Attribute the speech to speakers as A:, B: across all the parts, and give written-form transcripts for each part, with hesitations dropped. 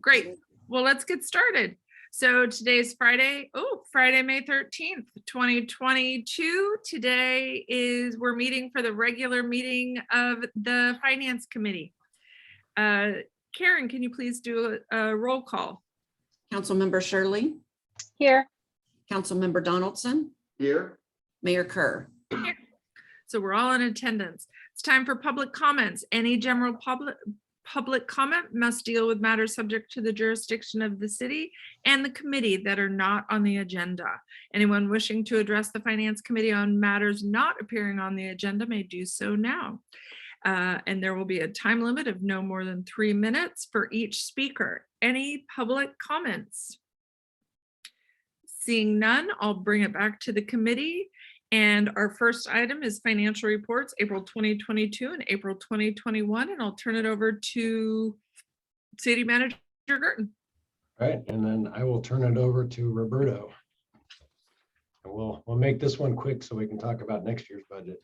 A: Great. Well, let's get started. So today's Friday, Friday, May 13th, 2022. Today we're meeting for the regular meeting of the Finance Committee. Karen, can you please do a roll call?
B: Councilmember Shirley.
C: Here.
B: Councilmember Donaldson.
D: Here.
B: Mayor Kerr.
A: Here. So we're all in attendance. It's time for public comments. Any general public comment must deal with matters subject to the jurisdiction of the city and the committee that are not on the agenda. Anyone wishing to address the Finance Committee on matters not appearing on the agenda may do so now. And there will be a time limit of no more than 3 minutes for each speaker. Any public comments? Seeing none, I'll bring it back to the committee. And our first item is financial reports, April 2022 and April 2021. And I'll turn it over to City Manager Gerton.
D: All right, and then I will turn it over to Roberto. And we'll make this one quick so we can talk about next year's budget.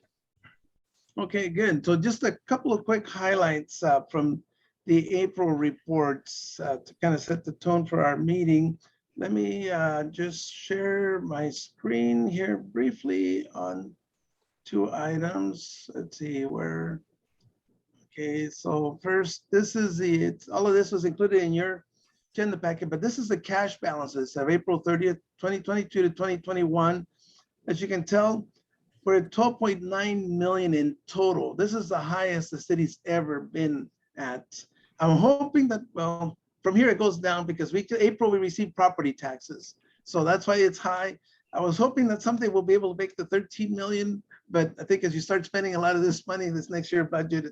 E: Okay, good. So just a couple of quick highlights from the April reports to kind of set the tone for our meeting. Let me just share my screen here briefly on 2 items. Let's see where. Okay, so first, this is all of this was included in your agenda packet, but this is the cash balances of April 30th, 2022 to 2021. As you can tell, we're at 12.9 million in total. This is the highest the city's ever been at. I'm hoping that, well, from here it goes down because April we received property taxes. So that's why it's high. I was hoping that something will be able to make the 13 million, but I think as you start spending a lot of this money this next year budget,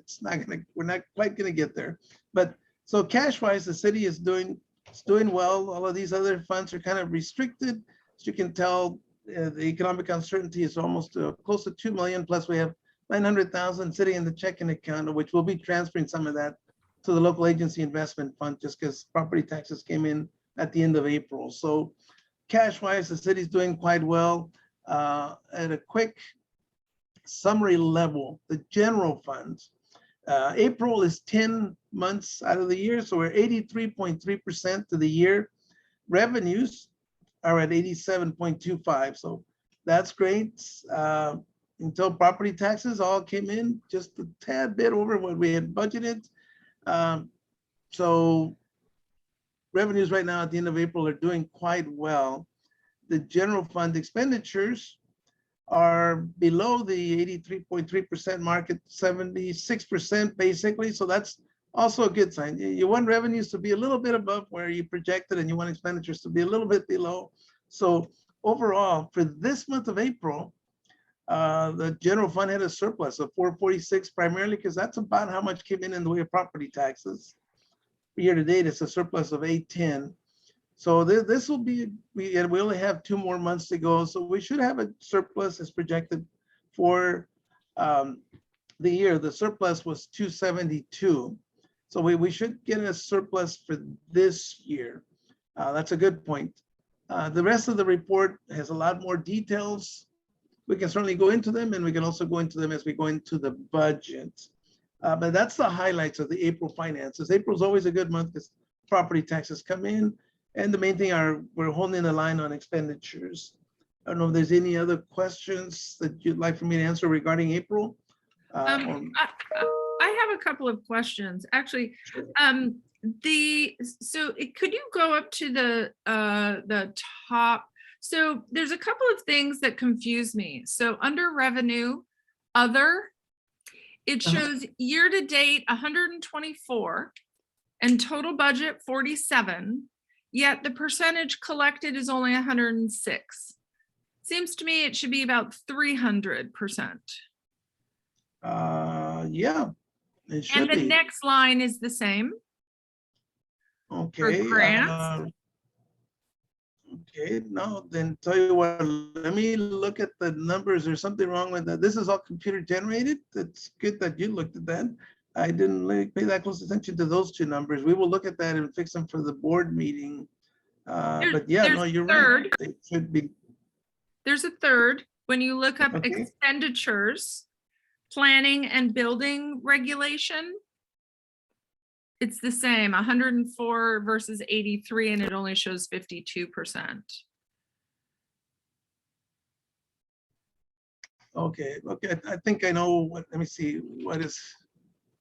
E: we're not quite gonna get there. But so cash wise, the city is doing well. All of these other funds are kind of restricted. As you can tell, the economic uncertainty is almost close to 2 million, plus we have 900,000 sitting in the checking account, which will be transferring some of that to the local agency investment fund just because property taxes came in at the end of April. So cash wise, the city's doing quite well. At a quick summary level, the general funds, April is 10 months out of the year, so we're 83.3% of the year. Revenues are at 87.25, so that's great. Until property taxes all came in just a tad bit over what we had budgeted. So revenues right now at the end of April are doing quite well. The general fund expenditures are below the 83.3% mark at 76% basically. So that's also a good sign. You want revenues to be a little bit above where you projected and you want expenditures to be a little bit below. So overall for this month of April, the general fund had a surplus of 446 primarily because that's about how much came in the way of property taxes. Year to date, it's a surplus of 810. So this will be, we only have 2 more months to go. So we should have a surplus as projected for the year. The surplus was 272. So we should get a surplus for this year. That's a good point. The rest of the report has a lot more details. We can certainly go into them, and we can also go into them as we go into the budget. But that's the highlights of the April finances. April's always a good month because property taxes come in. And the main thing we're holding the line on expenditures. I don't know if there's any other questions that you'd like for me to answer regarding April.
A: I have a couple of questions, actually. Could you go up to the top? So there's a couple of things that confuse me. So under revenue, other, it shows year to date 124 and total budget 47, yet the percentage collected is only 106. Seems to me it should be about 300%.
E: Yeah, it should
A: be. And the
E: be.
A: next line is the same.
E: Okay.
A: For grants.
E: Okay, no, then tell you what, let me look at the numbers. There's something wrong with that. This is all computer generated. That's good that you looked at that. I didn't really pay that close attention to those 2 numbers. We will look at that and fix them for the board meeting. But yeah, no, you're right. They should be.
A: There's a third. When you look up expenditures, planning and building regulation, It's the same, 104 versus 83, and it only shows 52%.
E: Okay, I think I know what, let me see what is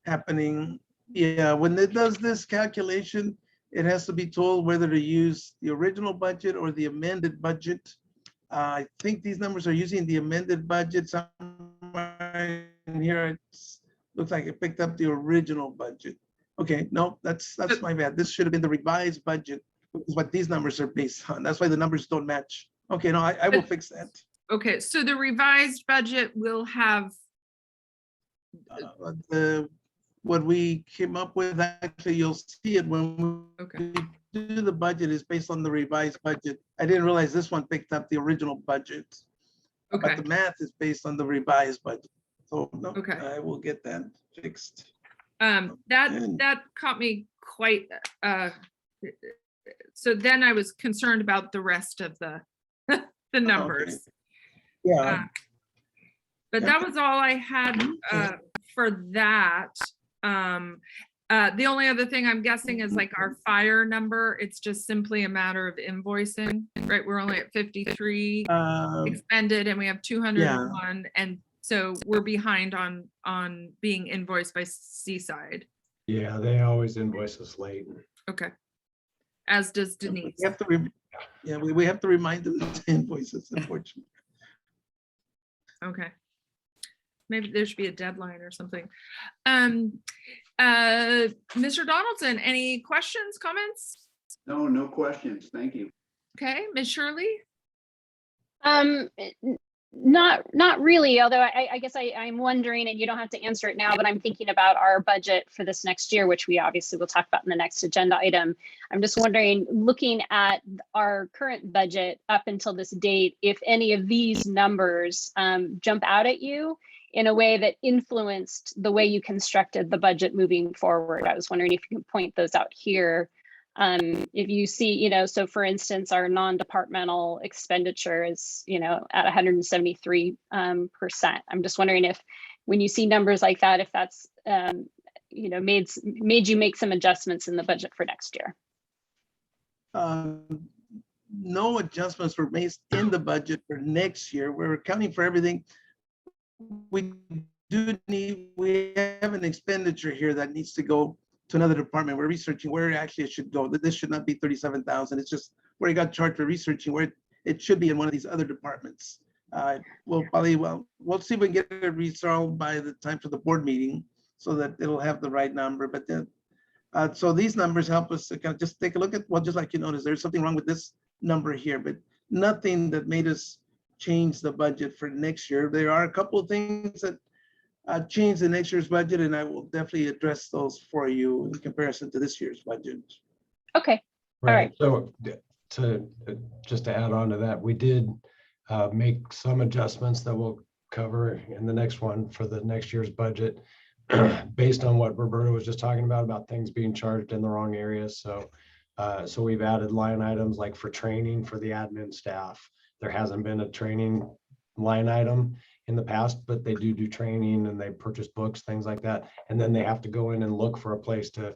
E: happening. Yeah, when it does this calculation, it has to be told whether to use the original budget or the amended budget. I think these numbers are using the amended budget somewhere in here. It looks like it picked up the original budget. Okay, no, that's my bad. This should have been the revised budget, is what these numbers are based on. That's why the numbers don't match. Okay, no, I will fix that.
A: Okay, so the revised budget will have,
E: What we came up with, actually, you'll see it when
A: okay,
E: we do the budget is based on the revised budget. I didn't realize this one picked up the original budget.
A: okay,
E: But the math is based on the revised budget. So no,
A: Okay.
E: I will get that fixed.
A: that caught me quite, so then I was concerned about the rest of the, the numbers.
E: Yeah,
A: But
E: Yeah.
A: that was all I had
E: Okay.
A: for that. The only other thing I'm guessing is like our fire number, it's just simply a matter of invoicing, right? We're only at 53 expended and we have 201. And so we're behind on being invoiced by Seaside.
D: Yeah, they always invoice us late.
A: Okay. As does Denise.
E: we have to, yeah, we have to remind them to invoices, unfortunately.
A: Okay. Maybe there should be a deadline or something. Mr. Donaldson, any questions, comments?
C: No questions. Thank you.
A: Okay, Ms. Shirley?
F: Not really, although I guess I'm wondering, and you don't have to answer it now, but I'm thinking about our budget for this next year, which we obviously will talk about in the next agenda item. I'm just wondering, looking at our current budget up until this date, if any of these numbers jump out at you in a way that influenced the way you constructed the budget moving forward. I was wondering if you can point those out here. If you see, so for instance, our non-departmental expenditure is, at 173%. I'm just wondering if, when you see numbers like that, if that's, made you make some adjustments in the budget for next year.
E: No adjustments were made in the budget for next year. We're accounting for everything. We have an expenditure here that needs to go to another department. We're researching where actually it should go. That this should not be 37,000. It's just where it got charged for researching where it should be in one of these other departments. We'll see if we can get it resolved by the time for the board meeting so that it'll have the right number. But then, so these numbers help us to kind of just take a look at, well, just like you noticed, there's something wrong with this number here, but nothing that made us change the budget for next year. There are a couple of things that change the next year's budget, and I will definitely address those for you in comparison to this year's budget.
F: Okay.
D: Right. So just to add on to that, we did make some adjustments that we'll cover in the next one for the next year's budget based on what Roberta was just talking about things being charged in the wrong areas. So we've added line items like for training for the admin staff. There hasn't been a training line item in the past, but they do training and they purchase books, things like that. And then they have to go in and look for a place to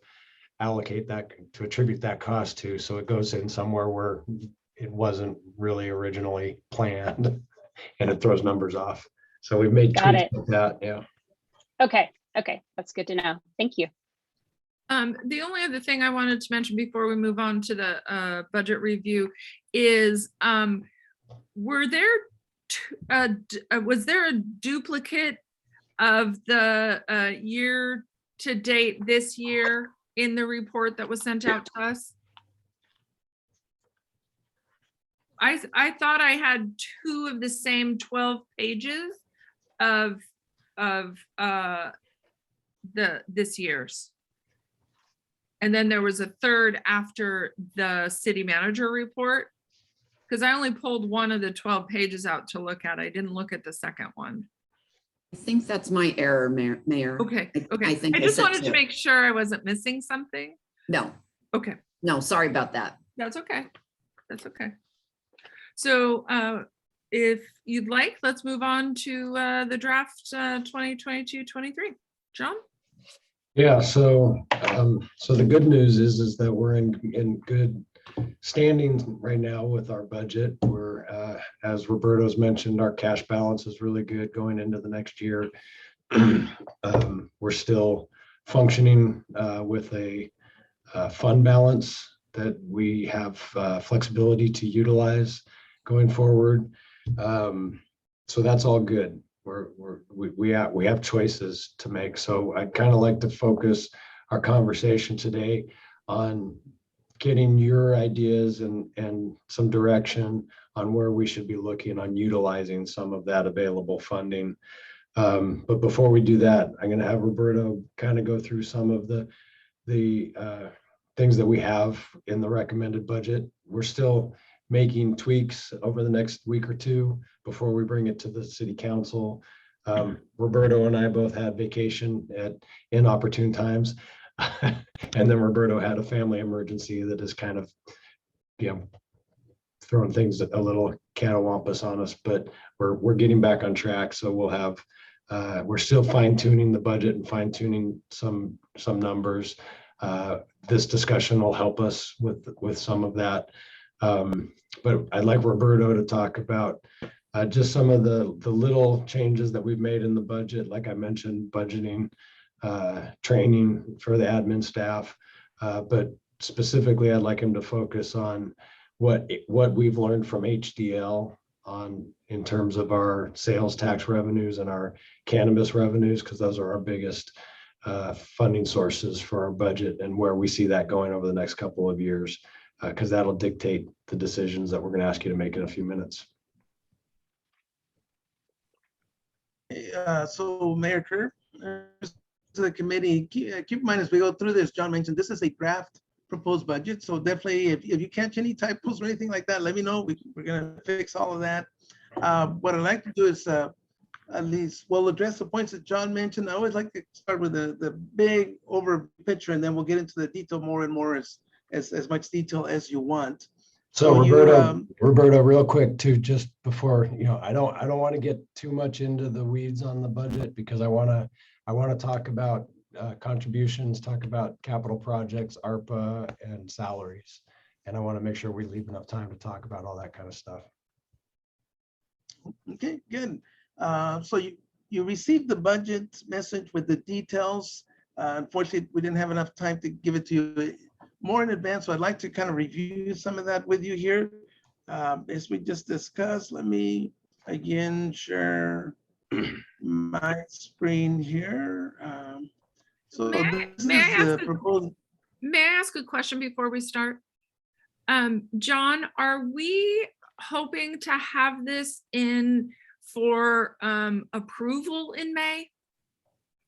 D: allocate that, to attribute that cost to. So it goes in somewhere where it wasn't really originally planned and it throws numbers off. So we've made tweaks with that. Yeah.
F: Okay. That's good to know. Thank you.
A: The only other thing I wanted to mention before we move on to the budget review is, was there a duplicate of the year to date this year in the report that was sent out to us? I thought I had two of the same 12 pages of this year's. And then there was a third after the city manager report. Because I only pulled one of the 12 pages out to look at. I didn't look at the second one.
B: I think that's my error, Mayor.
A: Okay,
B: I
A: okay.
B: think
A: I
B: I
A: just
B: said
A: wanted to
B: two.
A: make sure I wasn't missing something.
B: No,
A: Okay,
B: sorry about that.
A: that's okay. That's okay. So if you'd like, let's move on to the draft 2022-23. John?
D: Yeah, so the good news is that we're in good standing right now with our budget. We're, as Roberto's mentioned, our cash balance is really good going into the next year. We're still functioning with a fund balance that we have flexibility to utilize going forward. So that's all good. We have choices to make. So I kind of like to focus our conversation today on getting your ideas and some direction on where we should be looking on utilizing some of that available funding. But before we do that, I'm going to have Roberto kind of go through some of the things that we have in the recommended budget. We're still making tweaks over the next week or two before we bring it to the city council. Roberto and I both had vacation at inopportune times. And then Roberto had a family emergency that is kind of, throwing things a little catawampus on us, but we're getting back on track. So we'll have, we're still fine tuning the budget and fine tuning some numbers. This discussion will help us with some of that. But I'd like Roberto to talk about just some of the little changes that we've made in the budget. Like I mentioned, budgeting, training for the admin staff. But specifically, I'd like him to focus on what we've learned from HDL in terms of our sales tax revenues and our cannabis revenues, because those are our biggest funding sources for our budget, and where we see that going over the next couple of years, because that'll dictate the decisions that we're going to ask you to make in a few minutes.
E: So Mayor Kerr, to the committee, keep in mind as we go through this, John mentioned this is a draft proposed budget. So definitely if you catch any typos or anything like that, let me know. We're going to fix all of that. What I'd like to do is at least we'll address the points that John mentioned. I always like to start with the big over picture, and then we'll get into the detail more and more as much detail as you want.
D: So Roberto, real quick too, just before, I don't want to get too much into the weeds on the budget, because I want to talk about contributions, talk about capital projects, ARPA, and salaries. And I want to make sure we leave enough time to talk about all that kind of stuff.
E: Okay, good. So you received the budget message with the details. Unfortunately, we didn't have enough time to give it to you more in advance. So I'd like to kind of review some of that with you here. As we just discussed, let me again share my screen here. So this is the proposed.
A: May I ask a question before we start? John, are we hoping to have this in for approval in May,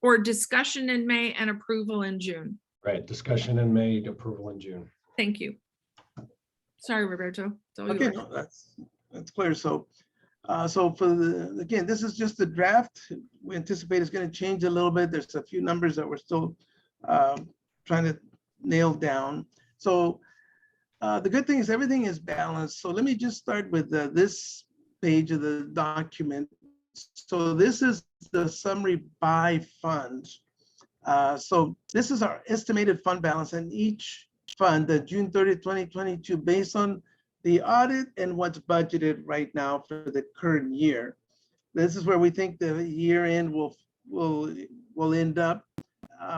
A: or discussion in May and approval in June?
D: Right, discussion in May, approval in June.
A: Thank you. Sorry, Roberto.
E: Okay, no, that's clear. So, so again, this is just the draft. We anticipate it's going to change a little bit. There's a few numbers that we're still trying to nail down. So the good thing is everything is balanced. So let me just start with this page of the document. So this is the summary by fund. So this is our estimated fund balance in each fund, the June 30, 2022, based on the audit and what's budgeted right now for the current year. This is where we think the year end will end up.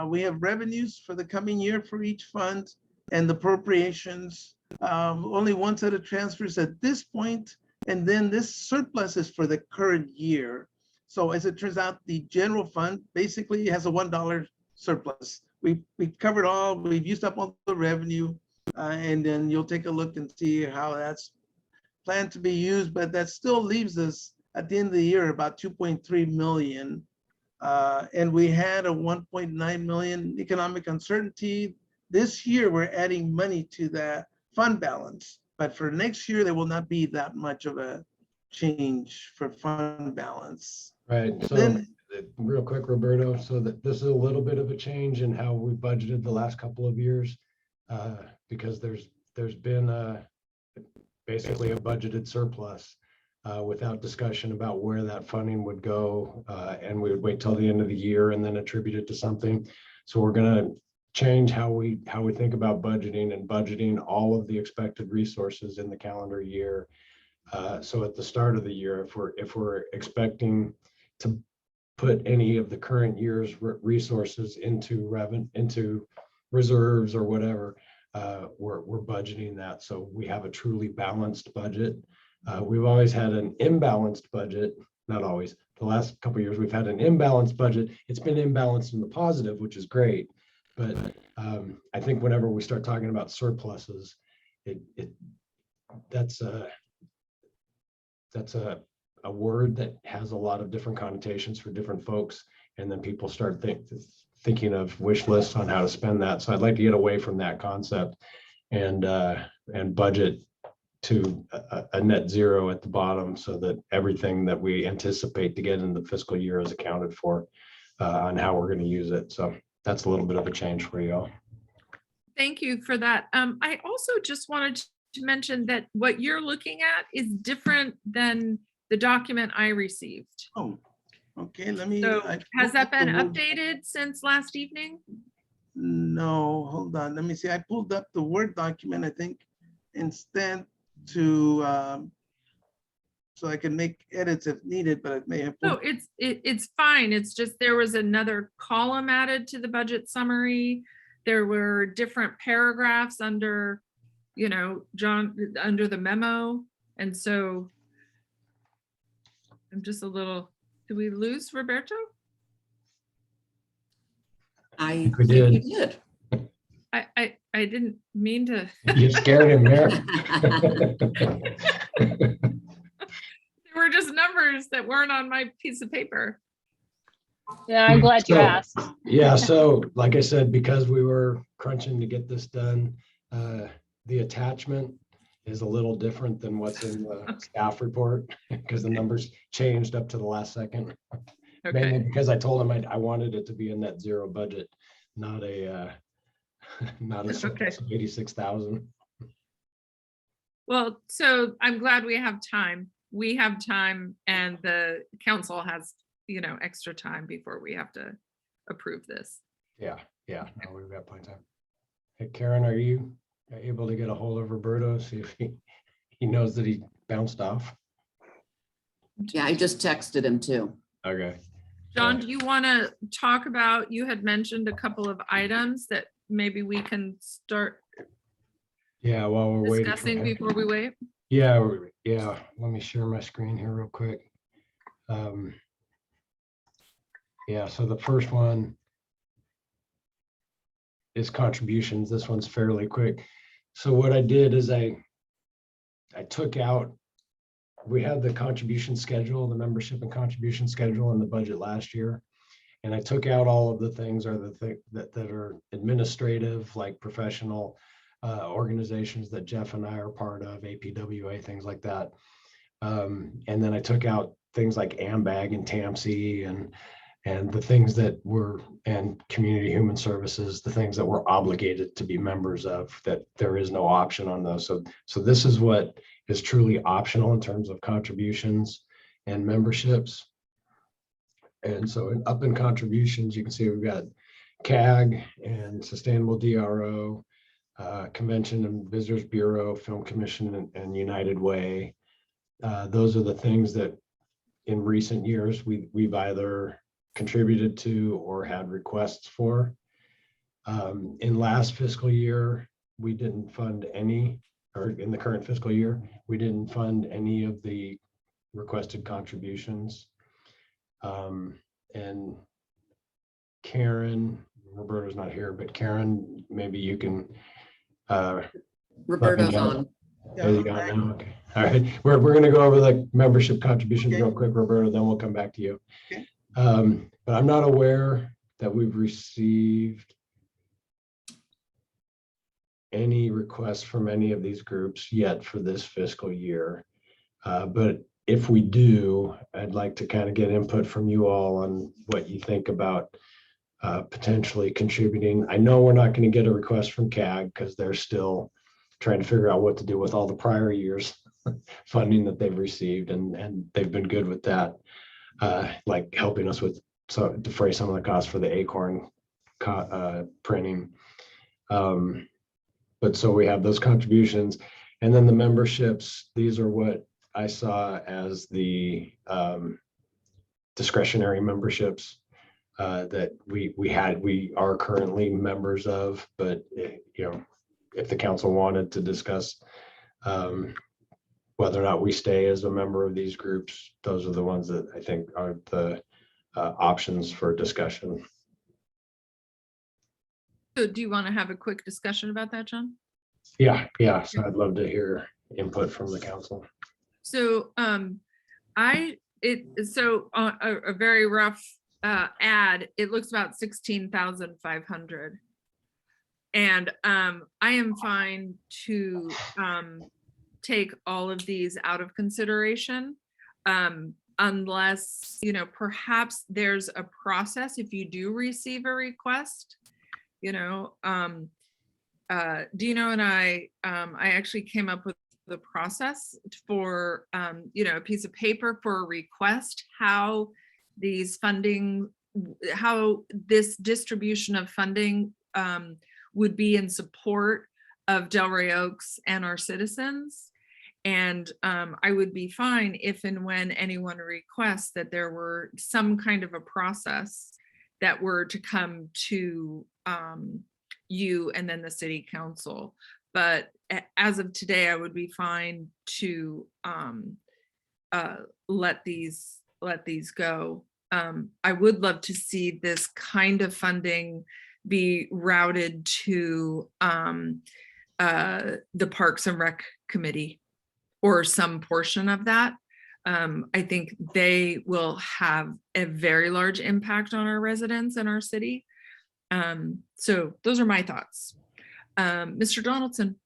E: We have revenues for the coming year for each fund, and the appropriations, only one set of transfers at this point, and then this surplus is for the current year. So as it turns out, the general fund basically has a $1 surplus. We covered all, we've used up all the revenue, and then you'll take a look and see how that's planned to be used, but that still leaves us at the end of the year about 2.3 million. And we had a 1.9 million economic uncertainty. This year, we're adding money to that fund balance, but for next year, there will not be that much of a change for fund balance.
D: Right. So then, real quick, Roberto, so that this is a little bit of a change in how we budgeted the last couple of years, because there's been basically a budgeted surplus without discussion about where that funding would go, and we would wait till the end of the year and then attribute it to something. So we're gonna change how we think about budgeting and budgeting all of the expected resources in the calendar year. So at the start of the year, if we're expecting to put any of the current year's resources into reserves or whatever, we're budgeting that. So we have a truly balanced budget. We've always had an imbalanced budget, not always. The last couple of years, we've had an imbalanced budget. It's been imbalanced in the positive, which is great. But I think whenever we start talking about surpluses, that's a word that has a lot of different connotations for different folks. And then people start thinking of wish lists on how to spend that. So I'd like to get away from that concept and budget to a net zero at the bottom so that everything that we anticipate to get in the fiscal year is accounted for on how we're going to use it. So that's a little bit of a change for you all.
A: Thank you for that. I also just wanted to mention that what you're looking at is different than the document I received.
E: Oh, okay, let me.
A: So
E: I
A: has that
E: pulled
A: been
E: up the Word-
A: updated since last evening?
E: No, hold on, let me see. I pulled up the Word document, I think, instead to, so I can make edits if needed, but it may have.
A: No, it's fine. It's just there was another column added to the budget summary. There were different paragraphs under, John, under the memo. And so I'm just a little, did we lose Roberto?
B: I
D: think we
B: think
D: did.
B: you did.
A: I didn't mean to.
D: You scared him there.
A: There were just numbers that weren't on my piece of paper.
F: Yeah, I'm glad you
D: So-
F: asked.
D: Yeah, so like I said, because we were crunching to get this done, the attachment is a little different than what's in the staff report because the numbers changed up to the last second. Mainly
A: Okay,
D: because I told him I wanted it to be a net zero budget, not a surplus of 86,000.
A: well, so I'm glad we have time. We have time and the council has, extra time before we have to approve this.
D: Yeah, no, we've got plenty of time. Hey, Karen, are you able to get a hold of Roberto, see if he knows that he bounced off?
B: Yeah, I just texted him too.
D: Okay.
A: John, do you want to talk about, you had mentioned a couple of items that maybe we can start
D: Yeah, while we're waiting. for
A: discussing
D: him.
A: before we wait?
D: Yeah, let me share my screen here real quick. Yeah, so the first one is contributions. This one's fairly quick. So what I did is I took out, we had the contribution schedule, the membership and contribution schedule in the budget last year. And I took out all of the things that are administrative, like professional organizations that Jeff and I are part of, APWA, things like that. And then I took out things like AMBAG and TAMC and the things that were, and community human services, the things that we're obligated to be members of, that there is no option on those. So this is what is truly optional in terms of contributions and memberships. And so up in contributions, you can see we've got CAG and Sustainable DRO, Convention and Visitors Bureau, Film Commission, and United Way. Those are the things that in recent years we've either contributed to or had requests for. In last fiscal year, we didn't fund any, or in the current fiscal year, we didn't fund any of the requested contributions. And Karen, Roberto's not here, but Karen, maybe you can.
B: Roberto's
D: know.
B: on.
D: There you go now. Okay. All right. We're going to go over the membership contributions
E: Okay.
D: real quick, Roberto, then we'll come back to you.
E: Okay.
D: But I'm not aware that we've received any requests from any of these groups yet for this fiscal year. But if we do, I'd like to kind of get input from you all on what you think about potentially contributing. I know we're not going to get a request from CAG because they're still trying to figure out what to do with all the prior years funding that they've received, and they've been good with that, like helping us with defray some of the costs for the Acorn printing. But so we have those contributions, and then the memberships. These are what I saw as the discretionary memberships that we are currently members of, but if the council wanted to discuss whether or not we stay as a member of these groups, those are the ones that I think are the options for discussion.
A: So do you want to have a quick discussion about that, John?
D: Yeah. So I'd love to hear input from the council.
A: So a very rough ad, it looks about 16,500. And I am fine to take all of these out of consideration, unless, perhaps there's a process if you do receive a request. Dino and I actually came up with the process for, a piece of paper for a request, how this distribution of funding would be in support of Rey Oaks and our citizens. And I would be fine if and when anyone requests that there were some kind of a process that were to come to you and then the city council. But as of today, I would be fine to let these go. I would love to see this kind of funding be routed to the Parks and Rec Committee or some portion of that. I think they will have a very large impact on our residents and our city. So those are my thoughts. Mr. Donaldson.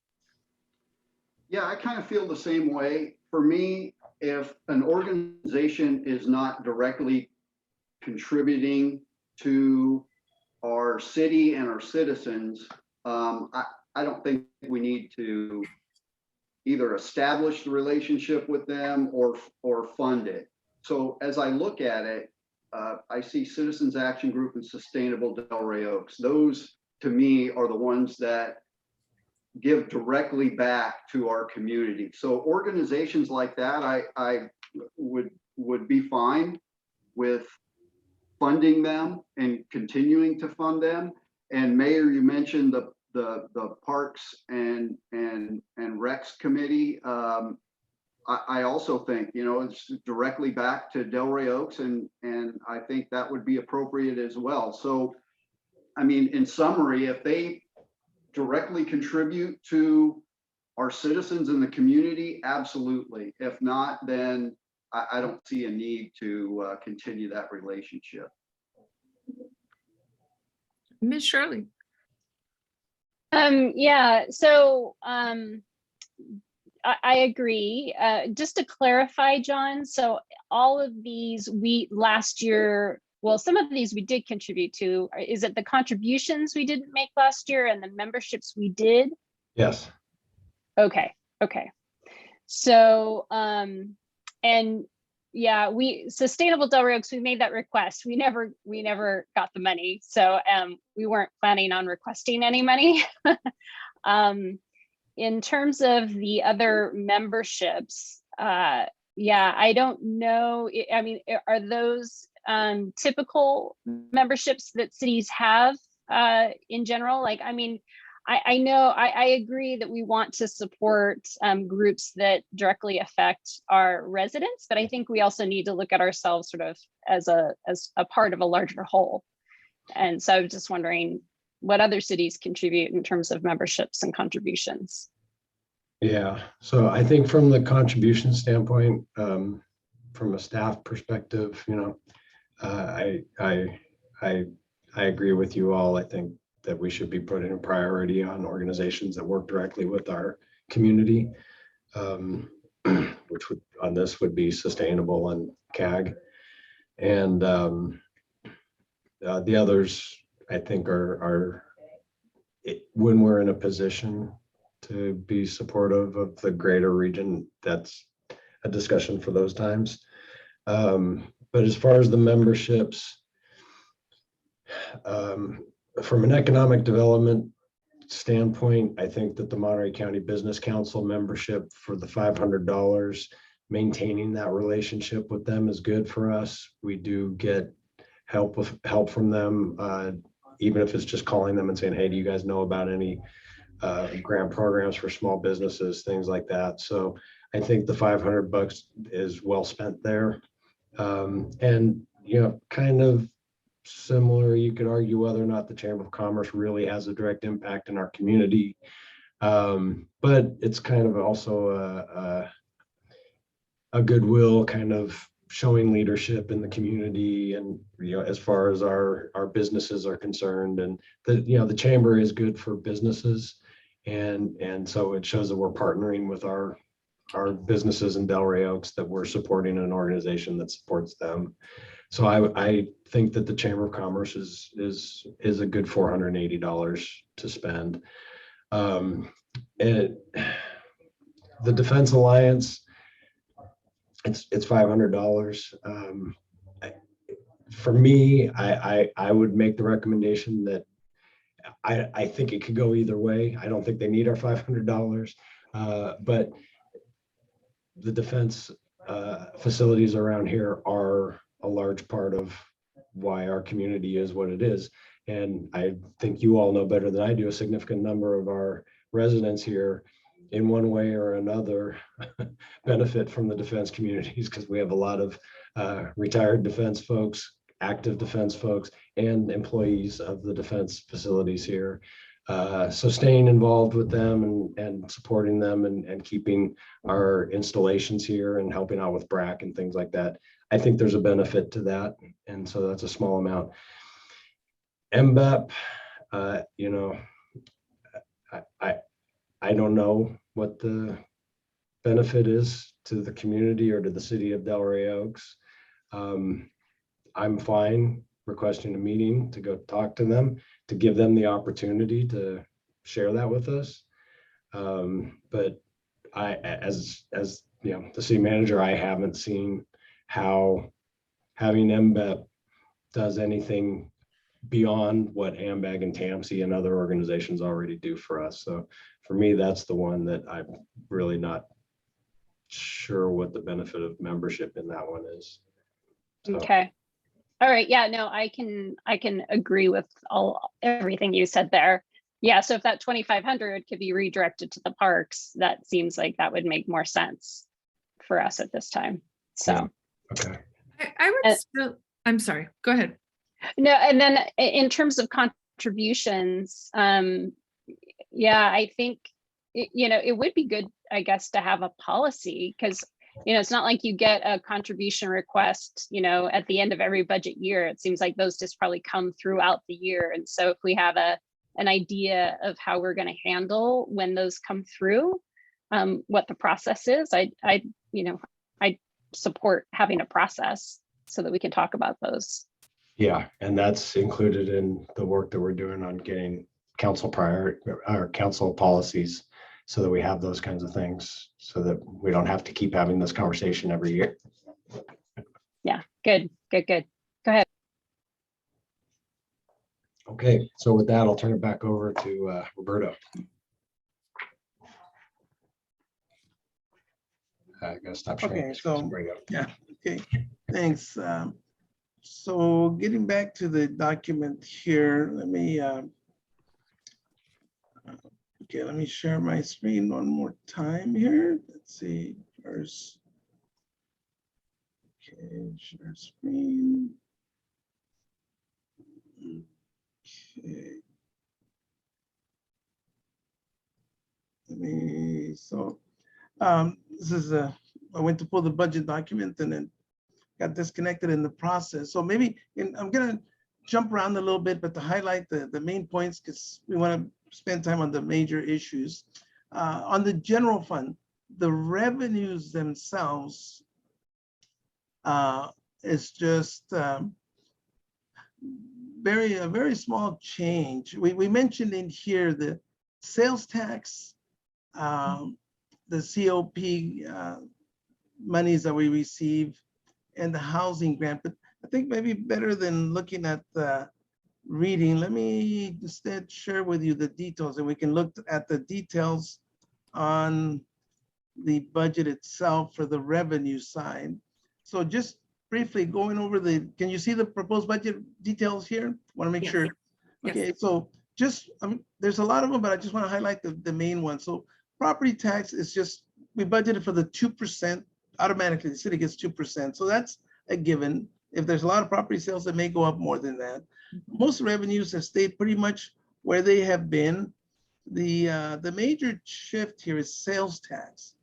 C: Yeah, I kind of feel the same way. For me, if an organization is not directly contributing to our city and our citizens, I don't think we need to either establish the relationship with them or fund it. So as I look at it, I see Citizens Action Group and Sustainable Rey Oaks. Those to me are the ones that give directly back to our community. So organizations like that, I would be fine with funding them and continuing to fund them. And Mayor, you mentioned the Parks and Recs Committee. I also think, it's directly back to Rey Oaks, and I think that would be appropriate as well. So, I mean, in summary, if they directly contribute to our citizens in the community, absolutely. If not, then I don't see a need to continue that relationship.
A: Ms. Shirley.
F: Yeah, so I agree. Just to clarify, John, so all of these last year, well, some of these we did contribute to. Is it the contributions we didn't make last year and the memberships we did?
D: Yes.
F: Okay. So, and yeah, Sustainable Rey Oaks, we made that request. We never got the money. So we weren't planning on requesting any money. In terms of the other memberships, yeah, I don't know. I mean, are those typical memberships that cities have in general? Like, I mean, I know I agree that we want to support groups that directly affect our residents, but I think we also need to look at ourselves sort of as a part of a larger whole. And so I was just wondering what other cities contribute in terms of memberships and contributions.
D: Yeah, so I think from the contribution standpoint, from a staff perspective, I agree with you all. I think that we should be putting a priority on organizations that work directly with our community, which would be Sustainable and CAG. And the others, I think, are when we're in a position to be supportive of the greater region, that's a discussion for those times. But as far as the memberships, from an economic development standpoint, I think that the Monterey County Business Council membership for the $500, maintaining that relationship with them is good for us. We do get help from them, even if it's just calling them and saying, hey, do you guys know about any grant programs for small businesses, things like that. So I think the $500 is well spent there. And, kind of similar, you could argue whether or not the Chamber of Commerce really has a direct impact in our community. But it's kind of also a goodwill, kind of showing leadership in the community, and as far as our businesses are concerned, and the chamber is good for businesses, and so it shows that we're partnering with our businesses in Rey Oaks, that we're supporting an organization that supports them. So I think that the Chamber of Commerce is a good $480 to spend. The Defense Alliance, it's $500. For me, I would make the recommendation that I think it could go either way. I don't think they need our $500, but the defense facilities around here are a large part of why our community is what it is. And I think you all know better than I do, a significant number of our residents here in one way or another benefit from the defense communities, because we have a lot of retired defense folks, active defense folks, and employees of the defense facilities here. So staying involved with them and supporting them and keeping our installations here and helping out with BRAC and things like that, I think there's a benefit to that. And so that's a small amount. MBEP, I don't know what the benefit is to the community or to the city of Rey Oaks. I'm fine requesting a meeting to go talk to them, to give them the opportunity to share that with us. But as the city manager, I haven't seen how having MBEP does anything beyond what AMBAG and TAMC and other organizations already do for us. So for me, that's the one that I'm really not sure what the benefit of membership in that one is. So.
F: Okay. All right. Yeah, no, I can agree with everything you said there. Yeah. So if that 2,500 could be redirected to the parks, that seems like that would make more sense for us at this time. So.
D: Yeah. Okay.
A: I would still, I'm sorry, go ahead.
F: No, and then in terms of contributions, yeah, I think, it would be good, I guess, to have a policy, because, it's not like you get a contribution request, at the end of every budget year. It seems like those just probably come throughout the year. And so if we have an idea of how we're going to handle when those come through, what the process is, I support having a process so that we can talk about those.
D: Yeah, and that's included in the work that we're doing on getting council policies, so that we have those kinds of things, so that we don't have to keep having this conversation every year.
F: Yeah, good. Go ahead.
D: Okay, so with that, I'll turn it back over to Roberto. I gotta stop sharing.
E: Okay, so
D: Bring it up.
E: yeah, okay, thanks. So getting back to the document here, let me share my screen one more time here. Let's see first. Okay, share screen. Okay. This is I went to pull the budget document and then got disconnected in the process. So maybe I'm gonna jump around a little bit, but to highlight the main points, because we want to spend time on the major issues. On the general fund, the revenues themselves is just a very small change. We mentioned in here the sales tax, the COP monies that we receive, and the housing grant. But I think maybe better than looking at the reading. Let me instead share with you the details, and we can look at the details on the budget itself for the revenue side. So just briefly going over can you see the proposed budget details here? Want to make
A: Yes.
E: sure.
A: Yes.
E: Okay, so just, there's a lot of them, but I just want to highlight the main one. So property tax is just, we budgeted for the 2%, automatically the city gets 2%. So that's a given. If there's a lot of property sales, it may go up more than that. Most revenues have stayed pretty much where they have been. The major shift here is sales tax.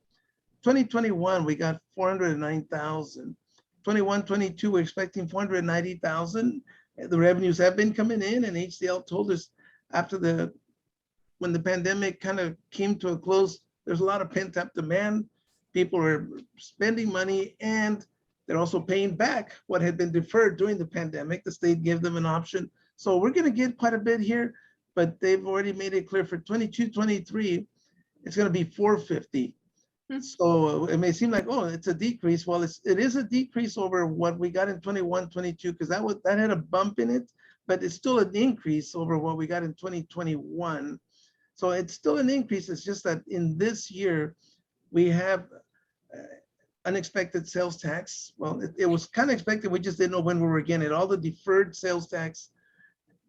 E: 2021, we got 409,000. 21, 22, we're expecting 490,000. The revenues have been coming in, and HCL told us after when the pandemic kind of came to a close, there's a lot of pent up demand. People are spending money, and they're also paying back what had been deferred during the pandemic. The state gave them an option. So we're going to get quite a bit here, but they've already made it clear for 22, 23, it's going to be 450. So it may seem like, oh, it's a decrease. Well, it is a decrease over what we got in 21, 22, because that had a bump in it, but it's still an increase over what we got in 2021. So it's still an increase. It's just that in this year, we have unexpected sales tax. Well, it was kind of expected. We just didn't know when we were getting it. All the deferred sales tax,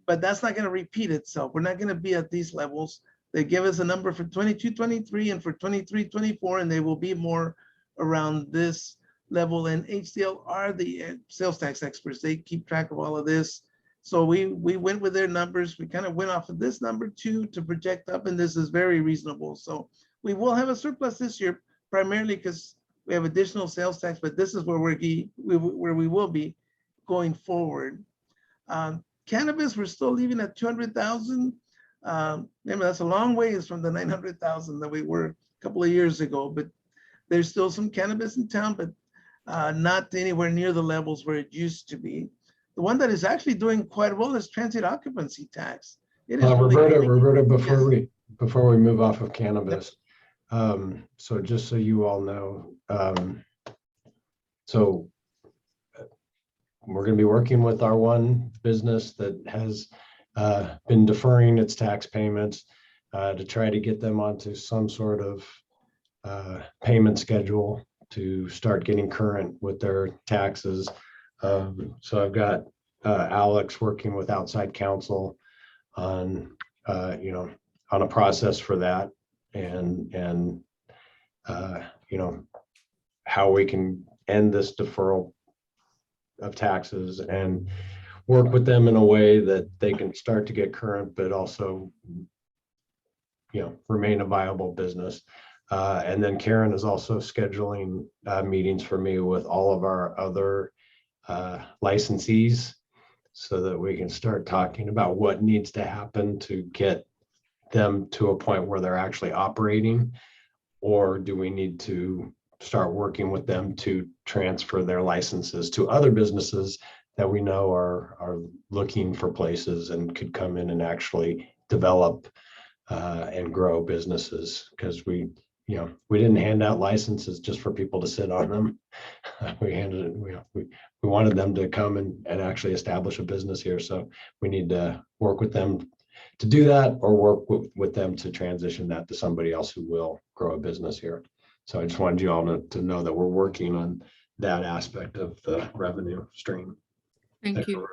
E: but that's not going to repeat itself. We're not going to be at these levels. They give us a number for 22, 23, and for 23, 24, and they will be more around this level. And HCL are the sales tax experts. They keep track of all of this. So we went with their numbers. We kind of went off of this number too to project up, and this is very reasonable. So we will have a surplus this year, primarily because we have additional sales tax, but this is where we will be going forward. Cannabis, we're still leaving at 200,000. Remember, that's a long ways from the 900,000 that we were a couple of years ago, but there's still some cannabis in town, but not anywhere near the levels where it used to be. The one that is actually doing quite well is transient occupancy tax. It is
D: Roberta, before we move off of cannabis, so just so you all know, so we're going to be working with our one business that has been deferring its tax payments to try to get them onto some sort of payment schedule to start getting current with their taxes. So I've got Alex working with outside counsel on on a process for that, and how we can end this deferral of taxes and work with them in a way that they can start to get current, but also, remain a viable business. And then Karen is also scheduling meetings for me with all of our other licensees so that we can start talking about what needs to happen to get them to a point where they're actually operating, or do we need to start working with them to transfer their licenses to other businesses that we know are looking for places and could come in and actually develop and grow businesses, because we didn't hand out licenses just for people to sit on them. We wanted them to come and actually establish a business here. So we need to work with them to do that, or work with them to transition that to somebody else who will grow a business here. So I just wanted you all to know that we're working on that aspect of the revenue stream.
A: Thank you.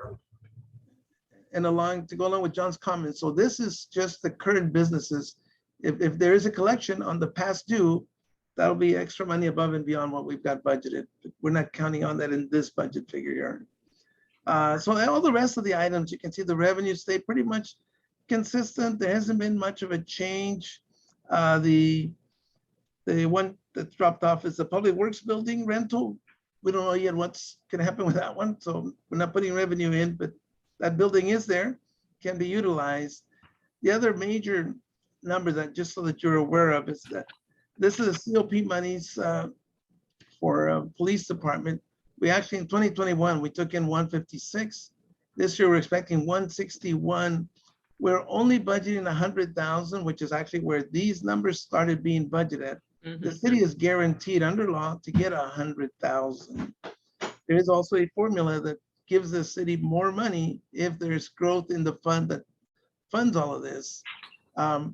E: And to go along with John's comments, so this is just the current businesses. If there is a collection on the past due, that'll be extra money above and beyond what we've got budgeted. We're not counting on that in this budget figure here. So all the rest of the items, you can see the revenue stay pretty much consistent. There hasn't been much of a change. The one that dropped off is the public works building rental. We don't know yet what's going to happen with that one, so we're not putting revenue in, but that building is there, can be utilized. The other major number that, just so that you're aware of, is that this is COP monies for police department. We actually, in 2021, we took in 156. This year, we're expecting 161. We're only budgeting 100,000, which is actually where these numbers started being budgeted. The city is guaranteed under law to get 100,000. There is also a formula that gives the city more money if there's growth in the fund that funds all of this. There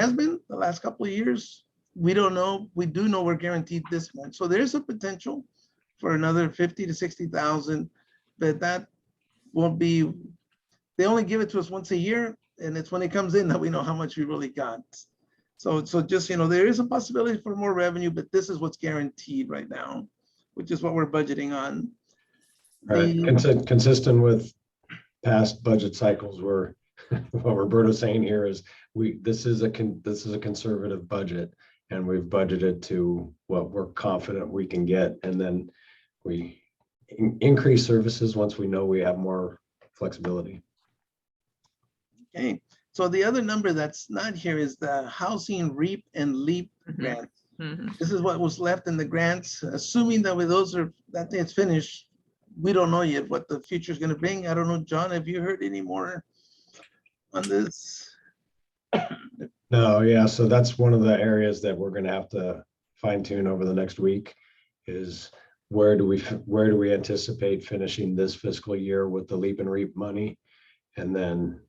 E: has been the last couple of years. We don't know. We do know we're guaranteed this much. So there's a potential for another 50 to 60,000, but that won't be, they only give it to us once a year, and it's when it comes in that we know how much we really got. So just, there is a possibility for more revenue, but this is what's guaranteed right now, which is what we're budgeting on.
D: All right, consistent with past budget cycles, where what Roberto's saying here is this is a conservative budget, and we've budgeted to what we're confident we can get, and then we increase services once we know we have more flexibility.
E: Okay, so the other number that's not here is the housing REAP and LEAP grant. This is what was left in the grants, assuming that with those that it's finished. We don't know yet what the future is going to bring. I don't know, John, have you heard any more on this?
D: No, yeah, so that's one of the areas that we're going to have to fine tune over the next week, is where do we anticipate finishing this fiscal year with the LEAP and REAP money, and then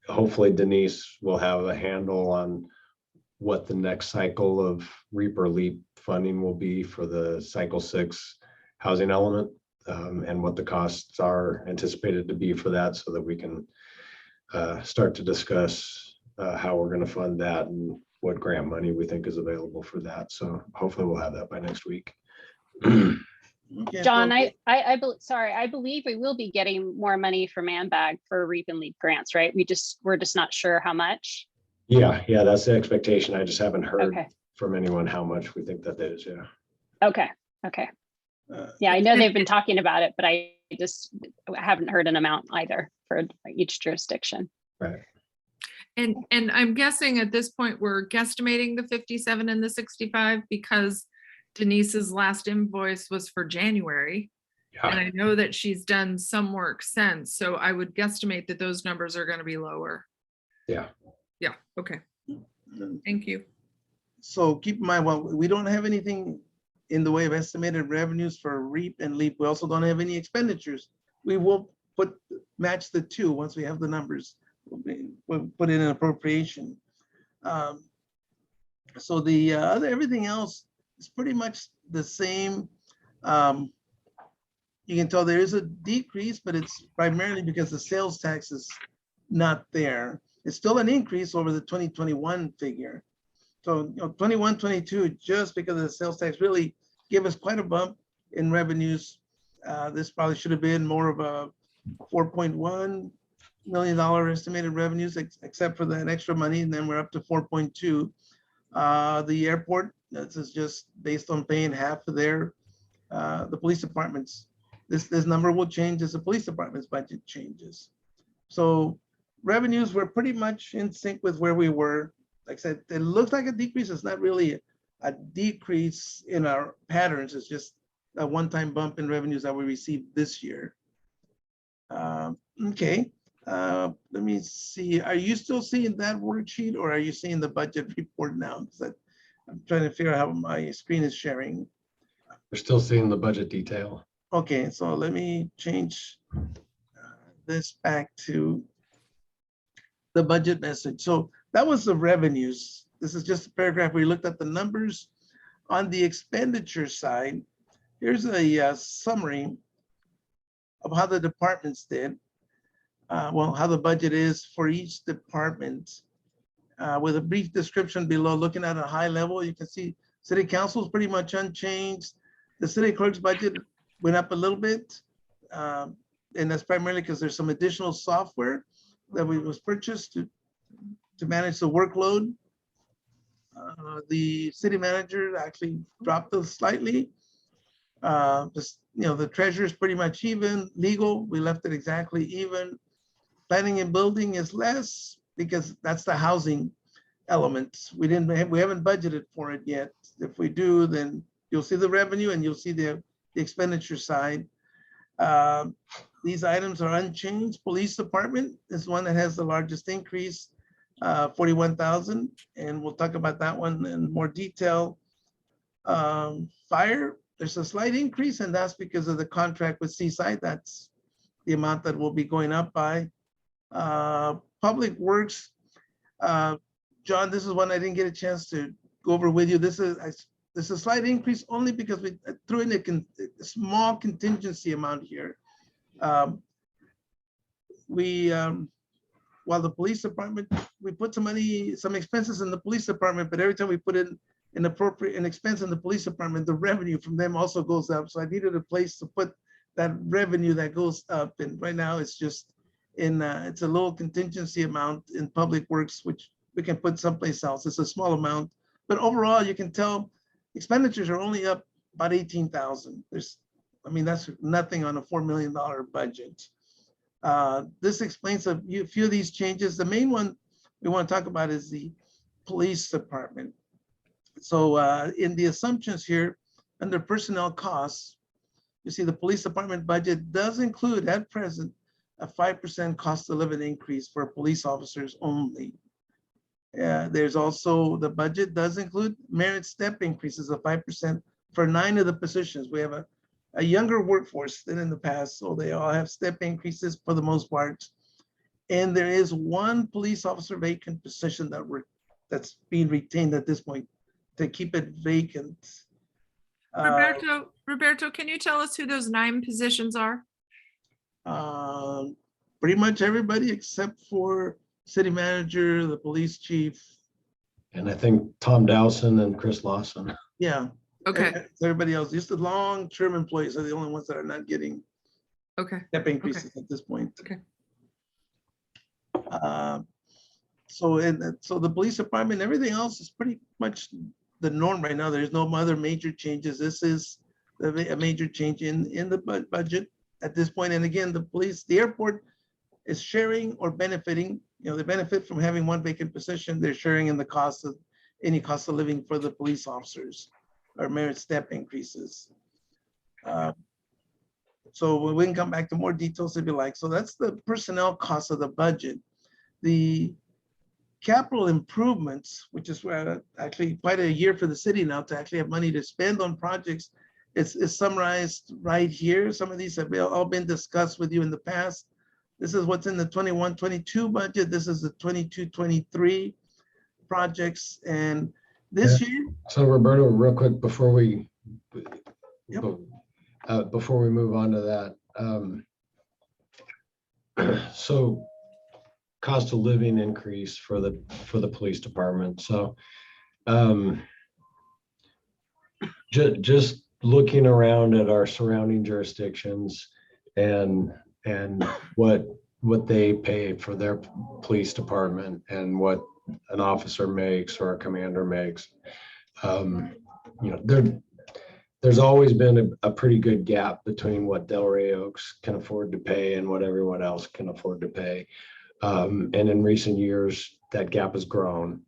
D: hopefully Denise will have a handle on what the next cycle of REAP or LEAP funding will be for the cycle 6 housing element, and what the costs are anticipated to be for that, so that we can start to discuss how we're going to fund that and what grant money we think is available for that. So hopefully we'll have that by next week.
E: Okay,
F: John,
E: so-
F: I believe we will be getting more money from AMBAG for REAP and LEAP grants, right? We're just not sure how much.
D: Yeah, that's the expectation. I just haven't heard
F: Okay.
D: from anyone how much we think that is. Yeah.
F: Okay.
E: uh,
F: Yeah, I know they've been talking about it, but I just haven't heard an amount either for each jurisdiction.
D: Right.
A: And I'm guessing at this point, we're guesstimating the 57 and the 65 because Denise's last invoice was for January. And
D: Yeah.
A: I know that she's done some work since, so I would guesstimate that those numbers are going to be lower.
D: Yeah.
A: Yeah, okay, thank you.
E: So keep in mind, well, we don't have anything in the way of estimated revenues for REAP and LEAP. We also don't have any expenditures. We will match the two once we have the numbers. We'll put in an appropriation. So the everything else is pretty much the same. You can tell there is a decrease, but it's primarily because the sales tax is not there. It's still an increase over the 2021 figure. So 21, 22, just because of the sales tax really gave us quite a bump in revenues. This probably should have been more of a $4.1 million estimated revenues, except for that extra money, and then we're up to 4.2. The airport, this is just based on paying half of their, the police departments. This number will change as the police department's budget changes. So revenues were pretty much in sync with where we were. Like I said, it looks like a decrease. It's not really a decrease in our patterns. It's just a one-time bump in revenues that we received this year. Okay, let me see. Are you still seeing that worksheet, or are you seeing the budget report now? Because I'm trying to figure out how my screen is sharing.
D: We're still seeing the budget detail.
E: Okay, so let me change this back to the budget message. So that was the revenues. This is just a paragraph where we looked at the numbers. On the expenditure side, here's a summary of how the departments did. Well, how the budget is for each department, with a brief description below. Looking at a high level, you can see city council is pretty much unchanged. The city clerk's budget went up a little bit, and that's primarily because there's some additional software that was purchased to manage the workload. The city manager actually dropped those slightly. Just, the treasurer is pretty much even. Legal, we left it exactly even. Planning and building is less because that's the housing element. We haven't budgeted for it yet. If we do, then you'll see the revenue and you'll see the expenditure side. These items are unchanged. Police department is one that has the largest increase, 41,000, and we'll talk about that one in more detail. Fire there's a slight increase, and that's because of the contract with Seaside. That's the amount that will be going up by. Public Works, John, this is one I didn't get a chance to go over with you. This is a slight increase only because we threw in a small contingency amount here. While the police department, we put some money, some expenses in the police department, but every time we put in an expense in the police department, the revenue from them also goes up. So I needed a place to put that revenue that goes up. And right now it's just in, it's a low contingency amount in Public Works, which we can put someplace else. It's a small amount, but overall you can tell expenditures are only up about 18,000. That's nothing on a $4 million budget. This explains a few of these changes. The main one we want to talk about is the police department. So in the assumptions here, under personnel costs, you see the police department budget does include at present a 5% cost of living increase for police officers only. There's also, the budget does include merit step increases of 5% for 9 of the positions. We have a younger workforce than in the past, so they all have step increases for the most part. And there is 1 police officer vacant position that's being retained at this point to keep it vacant.
A: Roberto, can you tell us who those 9 positions are?
E: Pretty much everybody except for city manager, the police chief.
D: And I think Tom Dowson and Chris Lawson.
E: Yeah.
A: Okay,
E: Everybody else, just the long-term employees are the only ones that are not getting
A: okay,
E: step increases at this point.
A: Okay.
E: So the police department, everything else is pretty much the norm right now. There's no other major changes. This is a major change in the budget at this point. And again, the airport is sharing or benefiting. They benefit from having 1 vacant position. They're sharing in the cost of any cost of living for the police officers or merit step increases. So we can come back to more details if you like. So that's the personnel cost of the budget. The capital improvements, which is where actually quite a year for the city now to actually have money to spend on projects, is summarized right here. Some of these have all been discussed with you in the past. This is what's in the 21-22 budget. This is the 22-23 projects. And this year.
D: So Roberto, real quick, before we
E: Yep.
D: before we move on to that, so cost of living increase for the police department. So just looking around at our surrounding jurisdictions and what they pay for their police department and what an officer makes or a commander makes, there's always been a pretty good gap between what Rey Oaks can afford to pay and what everyone else can afford to pay. And in recent years, that gap has grown.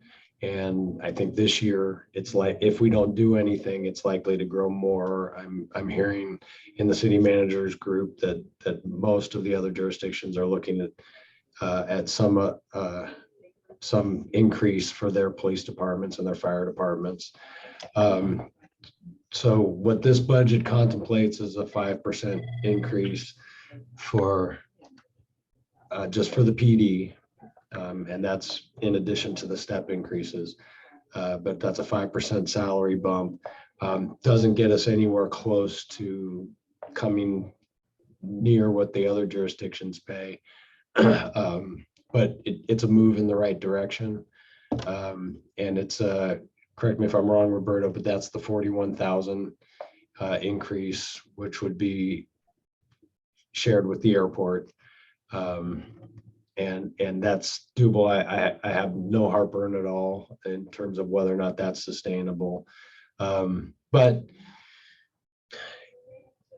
D: And I think this year, it's like, if we don't do anything, it's likely to grow more. I'm hearing in the city managers group that most of the other jurisdictions are looking at some increase for their police departments and their fire departments. So what this budget contemplates is a 5% increase for just for the PD. And that's in addition to the step increases, but that's a 5% salary bump. Doesn't get us anywhere close to coming near what the other jurisdictions pay, but it's a move in the right direction. And it's correct me if I'm wrong, Roberto, but that's the 41,000 increase, which would be shared with the airport. And that's doable. I have no heartburn at all in terms of whether or not that's sustainable. But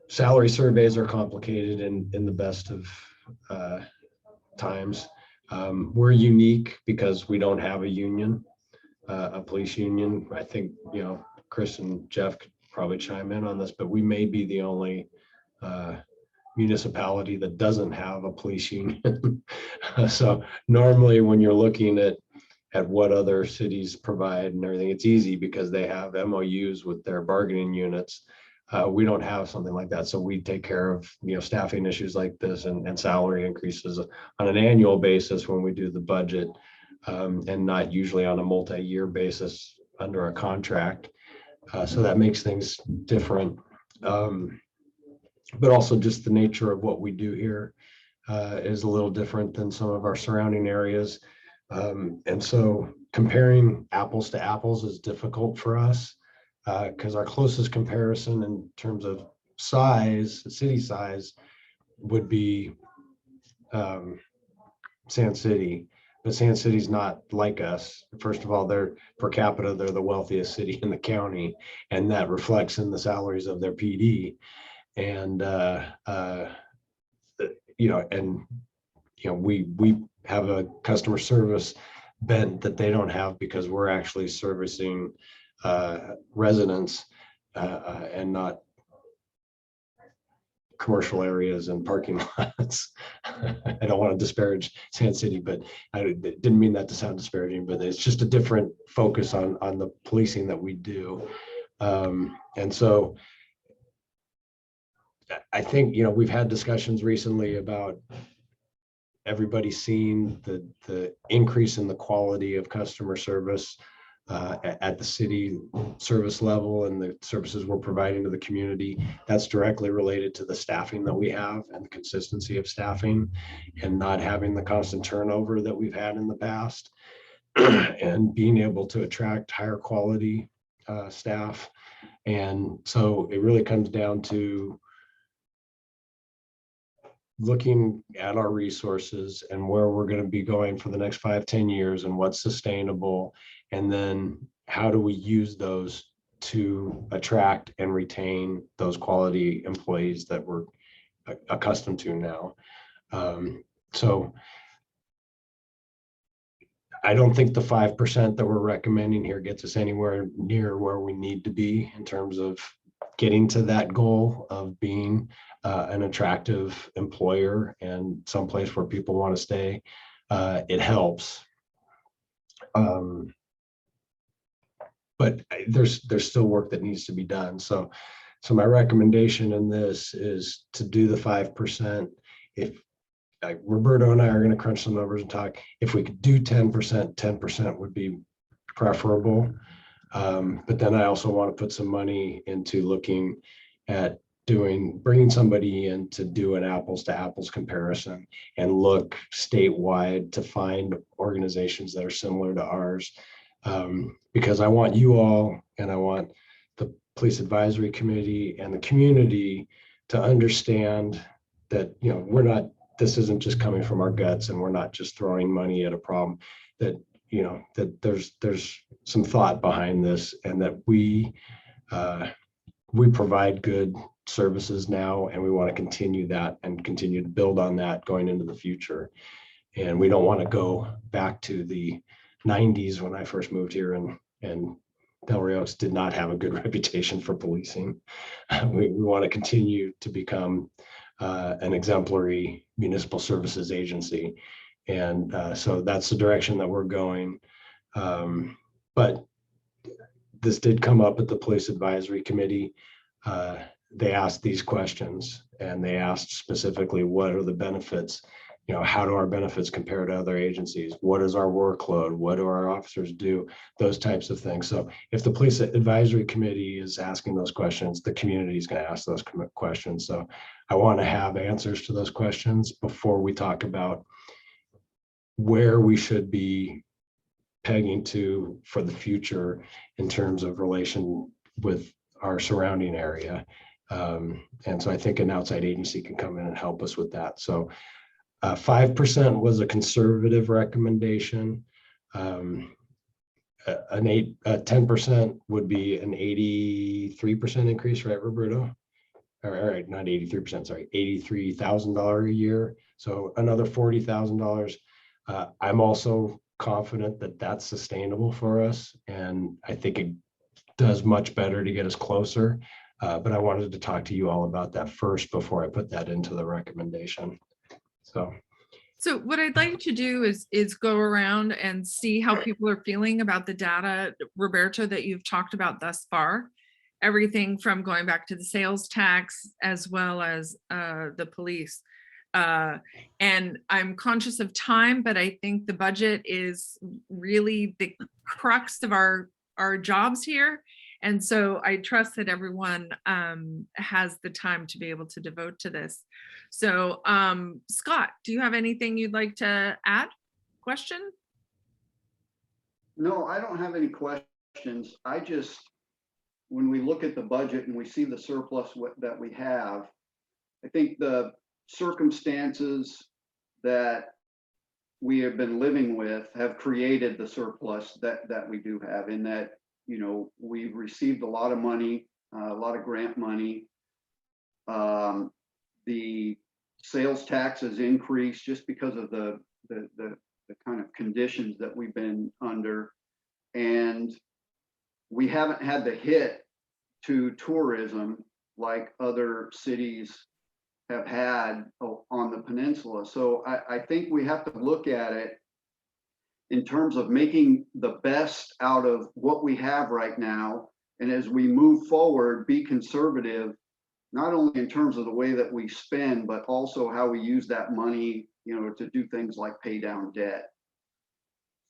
D: salary surveys are complicated in the best of times. We're unique because we don't have a union, a police union. I think, Chris and Jeff could probably chime in on this, but we may be the only municipality that doesn't have a police union. So normally when you're looking at what other cities provide and everything, it's easy because they have MOUs with their bargaining units. We don't have something like that. So we take care of, staffing issues like this and salary increases on an annual basis when we do the budget, and not usually on a multi-year basis under a contract. So that makes things different. But also just the nature of what we do here is a little different than some of our surrounding areas. And so comparing apples to apples is difficult for us because our closest comparison in terms of size, city size, would be Sand City. But Sand City's not like us. First of all, they're per capita, they're the wealthiest city in the county, and that reflects in the salaries of their PD. And we have a customer service bent that they don't have because we're actually servicing residents and not commercial areas and parking lots. I don't want to disparage Sand City, but I didn't mean that to sound disparaging, but it's just a different focus on the policing that we do. And so I think, we've had discussions recently about everybody seeing the increase in the quality of customer service at the city service level and the services we're providing to the community. That's directly related to the staffing that we have and the consistency of staffing and not having the constant turnover that we've had in the past and being able to attract higher quality staff. And so it really comes down to looking at our resources and where we're going to be going for the next 5-10 years and what's sustainable. And then how do we use those to attract and retain those quality employees that we're accustomed to now. So I don't think the 5% that we're recommending here gets us anywhere near where we need to be in terms of getting to that goal of being an attractive employer and someplace where people want to stay. It helps. But there's still work that needs to be done. So my recommendation in this is to do the 5%. If Roberto and I are going to crunch some numbers and talk, if we could do 10%, 10% would be preferable. But then I also want to put some money into looking at bringing somebody in to do an apples to apples comparison and look statewide to find organizations that are similar to ours. Because I want you all, and I want the Police Advisory Committee and the community to understand that, this isn't just coming from our guts and we're not just throwing money at a problem, that, that there's some thought behind this and that we provide good services now and we want to continue that and continue to build on that going into the future. And we don't want to go back to the 90s when I first moved here and Rey Oaks did not have a good reputation for policing. We want to continue to become an exemplary municipal services agency. And so that's the direction that we're going. But this did come up at the Police Advisory Committee. They asked these questions and they asked specifically, what are the benefits? How do our benefits compare to other agencies? What is our workload? What do our officers do? Those types of things. So if the Police Advisory Committee is asking those questions, the community is going to ask those questions. So I want to have answers to those questions before we talk about where we should be pegging to for the future in terms of relation with our surrounding area. And so I think an outside agency can come in and help us with that. So 5% was a conservative recommendation. 10% would be an 83% increase, right, Roberto? All right, not 83%, sorry, $83,000 a year. So another $40,000. I'm also confident that that's sustainable for us. And I think it does much better to get us closer. But I wanted to talk to you all about that first before I put that into the recommendation. So
A: what I'd like to do is go around and see how people are feeling about the data, Roberto, that you've talked about thus far. everything from going back to the sales tax as well as the police. And I'm conscious of time, but I think the budget is really the crux of our jobs here. And so I trust that everyone has the time to be able to devote to this. So Scott, do you have anything you'd like to add? Question?
C: No, I don't have any questions. I just, when we look at the budget and we see the surplus that we have, I think the circumstances that we have been living with have created the surplus that we do have, in that, you know, we've received a lot of money, a lot of grant money. The sales tax has increased just because of the kind of conditions that we've been under. And we haven't had the hit to tourism like other cities have had on the peninsula. So I think we have to look at it in terms of making the best out of what we have right now. And as we move forward, be conservative, not only in terms of the way that we spend, but also how we use that money, you know, to do things like pay down debt.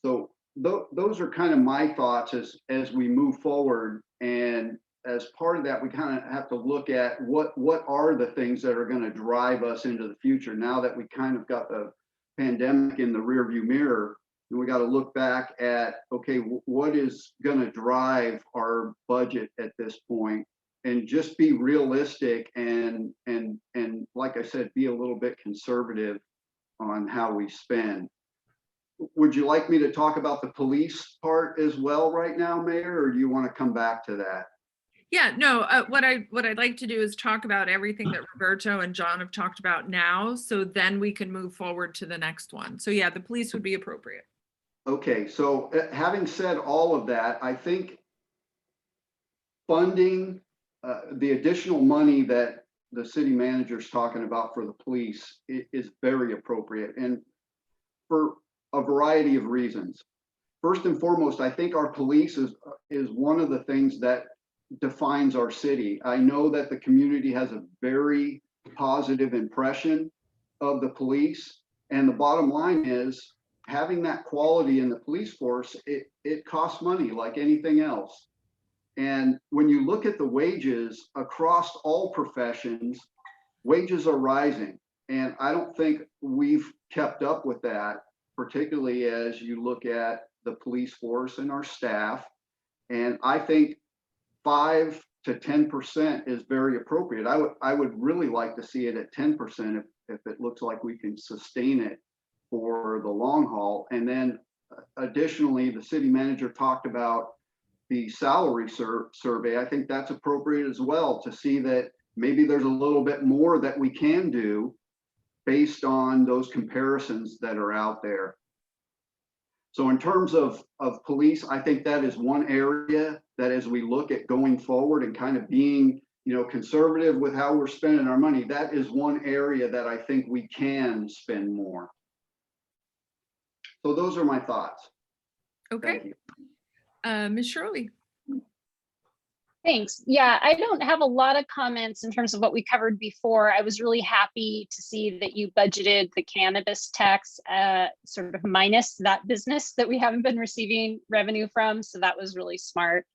C: So those are kind of my thoughts as we move forward. And as part of that, we kind of have to look at what are the things that are going to drive us into the future now that we kind of got the pandemic in the rearview mirror. And we got to look back at, okay, what is going to drive our budget at this point, and just be realistic and like I said, be a little bit conservative on how we spend. Would you like me to talk about the police part as well right now, Mayor, or do you want to come back to that?
A: Yeah, no, what I'd like to do is talk about everything that Roberto and John have talked about now, so then we can move forward to the next one. So yeah, the police would be appropriate.
C: Okay, so having said all of that, I think funding the additional money that the city manager is talking about for the police is very appropriate, and for a variety of reasons. First and foremost, I think our police is one of the things that defines our city. I know that the community has a very positive impression of the police, and the bottom line is having that quality in the police force, it costs money like anything else. And when you look at the wages across all professions, wages are rising. And I don't think we've kept up with that, particularly as you look at the police force and our staff. And I think 5 to 10% is very appropriate. I would really like to see it at 10% if it looks like we can sustain it for the long haul. And then additionally, the city manager talked about the salary survey. I think that's appropriate as well, to see that maybe there's a little bit more that we can do based on those comparisons that are out there. So in terms of police, I think that is one area that as we look at going forward and kind of being, you know, conservative with how we're spending our money, that is one area that I think we can spend more. So those are my thoughts.
A: Okay,
C: Thank you.
A: Ms. Shirley.
F: Thanks. Yeah, I don't have a lot of comments in terms of what we covered before. I was really happy to see that you budgeted the cannabis tax sort of minus that business that we haven't been receiving revenue from. So that was really smart.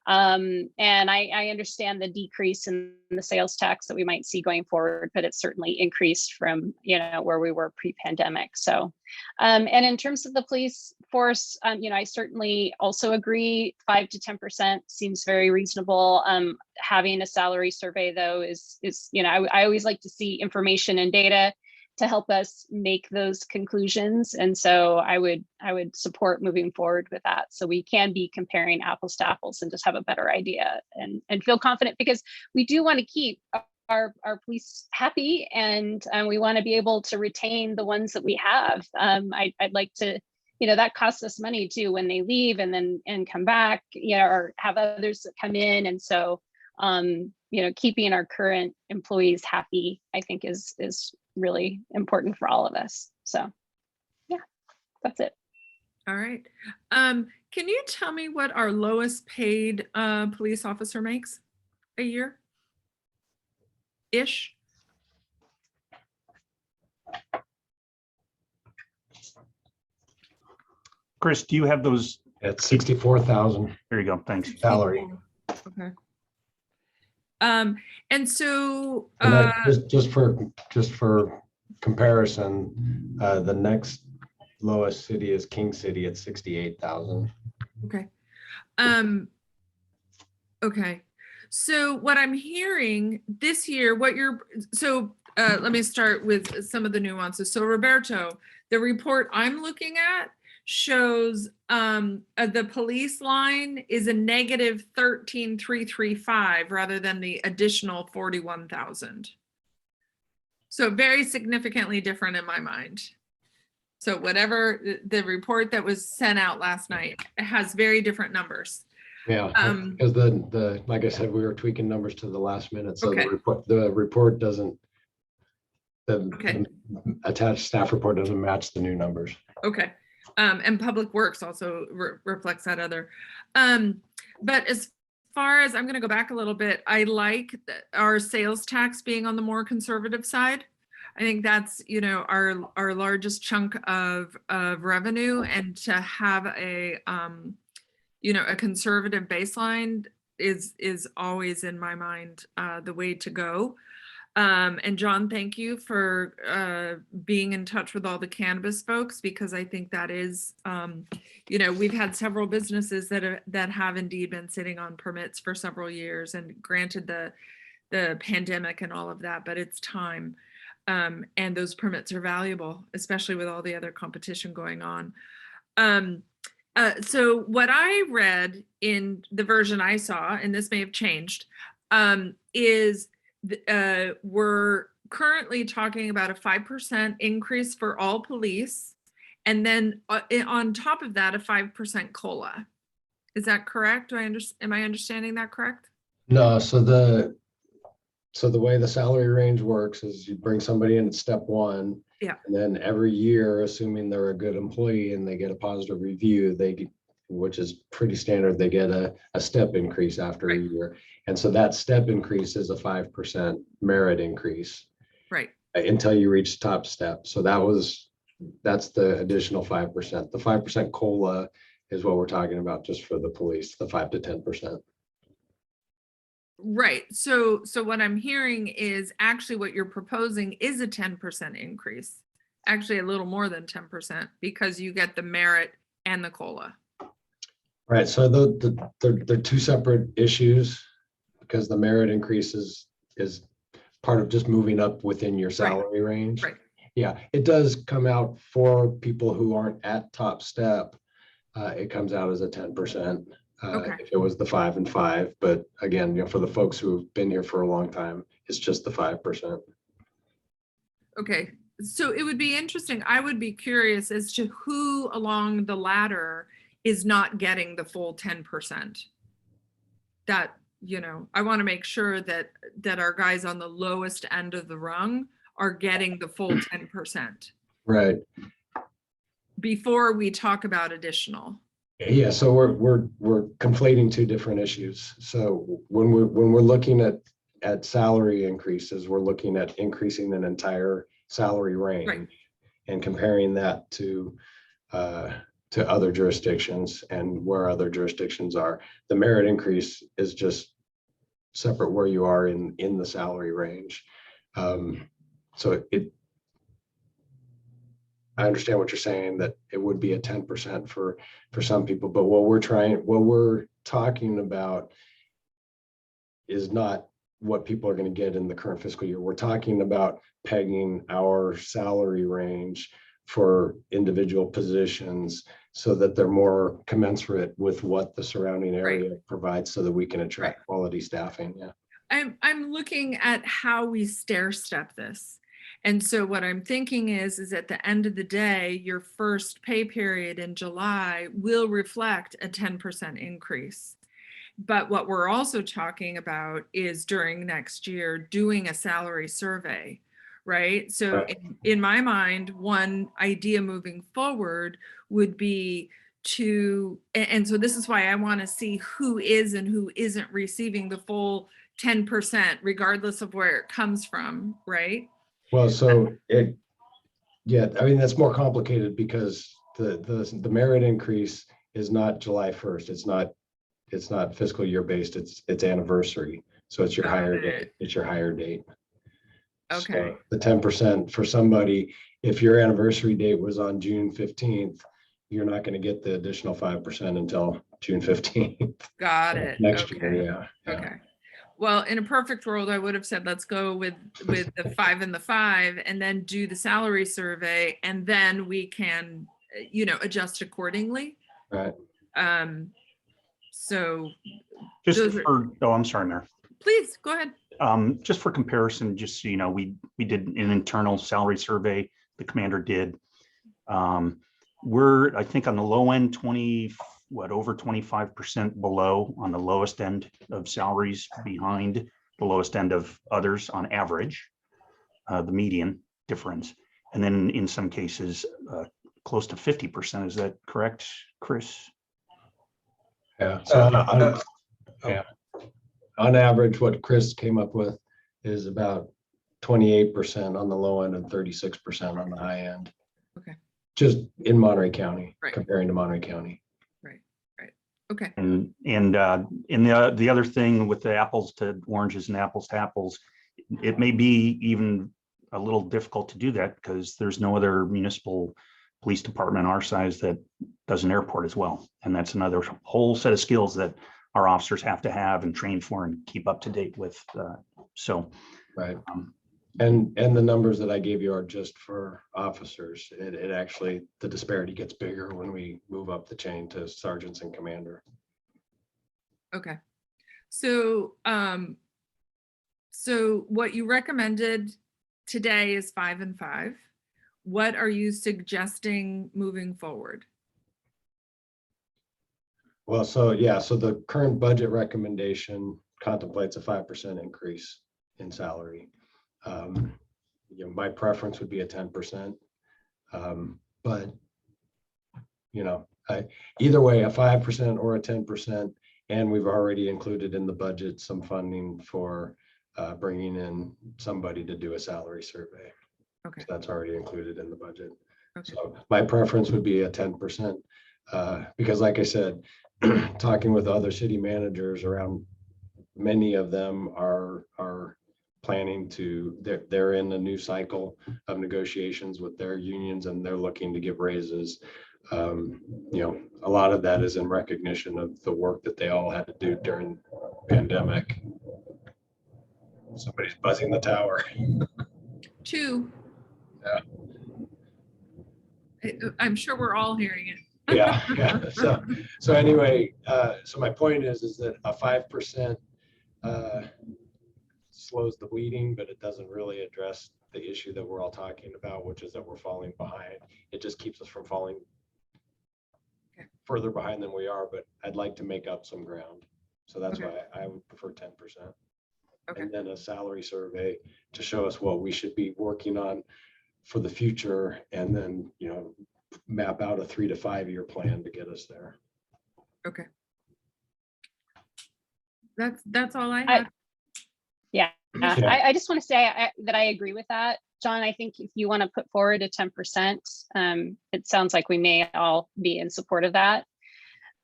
F: And I understand the decrease in the sales tax that we might see going forward, but it's certainly increased from, you know, where we were pre-pandemic. So, and in terms of the police force, you know, I certainly also agree 5 to 10% seems very reasonable. Having a salary survey though is, you know, I always like to see information and data to help us make those conclusions. And so I would support moving forward with that, so we can be comparing apples to apples and just have a better idea and feel confident, because we do want to keep our police happy, and we want to be able to retain the ones that we have. I'd like to, you know, that costs us money too when they leave and come back, you know, or have others that come in. And so you know, keeping our current employees happy, I think is really important for all of us. So yeah, that's it.
A: All right. Can you tell me what our lowest paid police officer makes? a year? Ish?
G: Chris, do you have those?
D: At 64,000
G: There you go. Thanks.
D: salary.
A: Okay. And so,
D: And that, just for comparison, the next lowest city is King City at 68,000.
A: okay. Okay. So what I'm hearing this year, let me start with some of the nuances. So Roberto, the report I'm looking at shows the police line is a negative 13,335 rather than the additional 41,000. So very significantly different in my mind. So whatever the report that was sent out last night has very different numbers.
D: Yeah, because the like I said, we were tweaking numbers to the last minute, so
A: Okay.
D: the report doesn't,
A: Okay.
D: the attached staff report doesn't match the new numbers.
A: Okay. And Public Works also reflects that other. But as far as, I'm going to go back a little bit, I like our sales tax being on the more conservative side. I think that's, our largest chunk of revenue, and to have a conservative baseline is always in my mind the way to go. And John, thank you for being in touch with all the cannabis folks, because I think that is, we've had several businesses that have indeed been sitting on permits for several years, and granted the pandemic and all of that, but it's time. And those permits are valuable, especially with all the other competition going on. So what I read in the version I saw, and this may have changed, is we're currently talking about a 5% increase for all police, and then on top of that, a 5% COLA. Is that correct? Am I understanding that correct?
D: No, so the way the salary range works is you bring somebody in at step one.
A: Yeah.
D: And then every year, assuming they're a good employee and they get a positive review, which is pretty standard, they get a step increase after a year. And so that step increase is a 5% merit increase.
A: Right.
D: Until you reach top step. So that's the additional 5%. The 5% COLA is what we're talking about just for the police, the 5 to 10%.
A: Right. So what I'm hearing is actually what you're proposing is a 10% increase, actually a little more than 10%, because you get the merit and the COLA.
D: Right. So they're two separate issues, because the merit increase is part of just moving up within your salary range.
A: Right.
D: Yeah, it does come out for people who aren't at top step. It comes out as a 10%.
A: Okay.
D: If it was the 5 and 5, but again, for the folks who have been here for a long time, it's just the 5%.
A: Okay. So it would be interesting. I would be curious as to who along the ladder is not getting the full 10%. That, I want to make sure that our guys on the lowest end of the rung are getting the full 10%.
D: Right.
A: Before we talk about additional.
D: Yeah, so we're conflating two different issues. So when we're looking at salary increases, we're looking at increasing an entire salary range.
A: Right.
D: And comparing that to other jurisdictions and where other jurisdictions are. The merit increase is just separate where you are in the salary range. So I understand what you're saying, that it would be a 10% for some people, but what we're talking about is not what people are going to get in the current fiscal year. We're talking about pegging our salary range for individual positions so that they're more commensurate with what the surrounding area provides, so that we can attract quality staffing. Yeah.
A: I'm looking at how we stair step this. And so what I'm thinking is at the end of the day, your first pay period in July will reflect a 10% increase. But what we're also talking about is during next year, doing a salary survey, right? So in my mind, one idea moving forward would be and so this is why I want to see who is and who isn't receiving the full 10%, regardless of where it comes from, right?
D: Well, so yeah, I mean, that's more complicated because the merit increase is not July 1st. It's not fiscal year based. It's anniversary. So it's your
A: Got
D: hire
A: it.
D: date. It's your hire date.
A: Okay.
D: So the 10% for somebody, if your anniversary date was on June 15th, you're not going to get the additional 5% until June 15th
A: Got it.
D: next
A: Okay.
D: year. Yeah. Yeah.
A: Okay. Well, in a perfect world, I would have said, let's go with the 5 and the 5 and then do the salary survey, and then we can, adjust accordingly.
D: Right.
A: So
G: Just
A: those are-
G: for, oh, I'm sorry, Mayor.
A: please go ahead.
G: Just for comparison, just so you know, we did an internal salary survey, the commander did. We're, I think on the low end, over 25% below on the lowest end of salaries, behind the lowest end of others on average, the median difference. And then in some cases, close to 50%. Is that correct, Chris?
D: Yeah. Yeah. On average, what Chris came up with is about 28% on the low end and 36% on the high end.
A: Okay.
D: Just in Monterey County,
A: Right.
D: comparing to Monterey County.
A: Right. Okay.
G: And the other thing with the apples to oranges and apples to apples, it may be even a little difficult to do that because there's no other municipal police department our size that does an airport as well. And that's another whole set of skills that our officers have to have and train for and keep up to date with.
D: Right. And the numbers that I gave you are just for officers. It actually, the disparity gets bigger when we move up the chain to sergeants and commander.
A: Okay. So, so what you recommended today is 5 and 5. What are you suggesting moving forward?
D: Well, so yeah, so the current budget recommendation contemplates a 5% increase in salary. My preference would be a 10%. But either way, a 5% or a 10%, and we've already included in the budget some funding for bringing in somebody to do a salary survey.
A: Okay.
D: So that's already included in the budget.
A: Okay.
D: So my preference would be a 10%, because like I said, talking with other city managers around, many of them are planning to, they're in a new cycle of negotiations with their unions and they're looking to give raises. A lot of that is in recognition of the work that they all had to do during the pandemic. Somebody's buzzing the tower.
A: 2.
D: Yeah.
A: I'm sure we're all hearing it.
D: Yeah. So anyway, so my point is that a 5% slows the bleeding, but it doesn't really address the issue that we're all talking about, which is that we're falling behind. It just keeps us from falling further behind than we are, but I'd like to make up some ground. So that's why I would prefer 10%.
A: Okay.
D: And then a salary survey to show us what we should be working on for the future, and then map out a 3 to 5 year plan to get us there.
A: Okay. That's all I had.
F: Yeah.
D: Yeah.
F: I just want to say that I agree with that. John, I think if you want to put forward a 10%, it sounds like we may all be in support of that.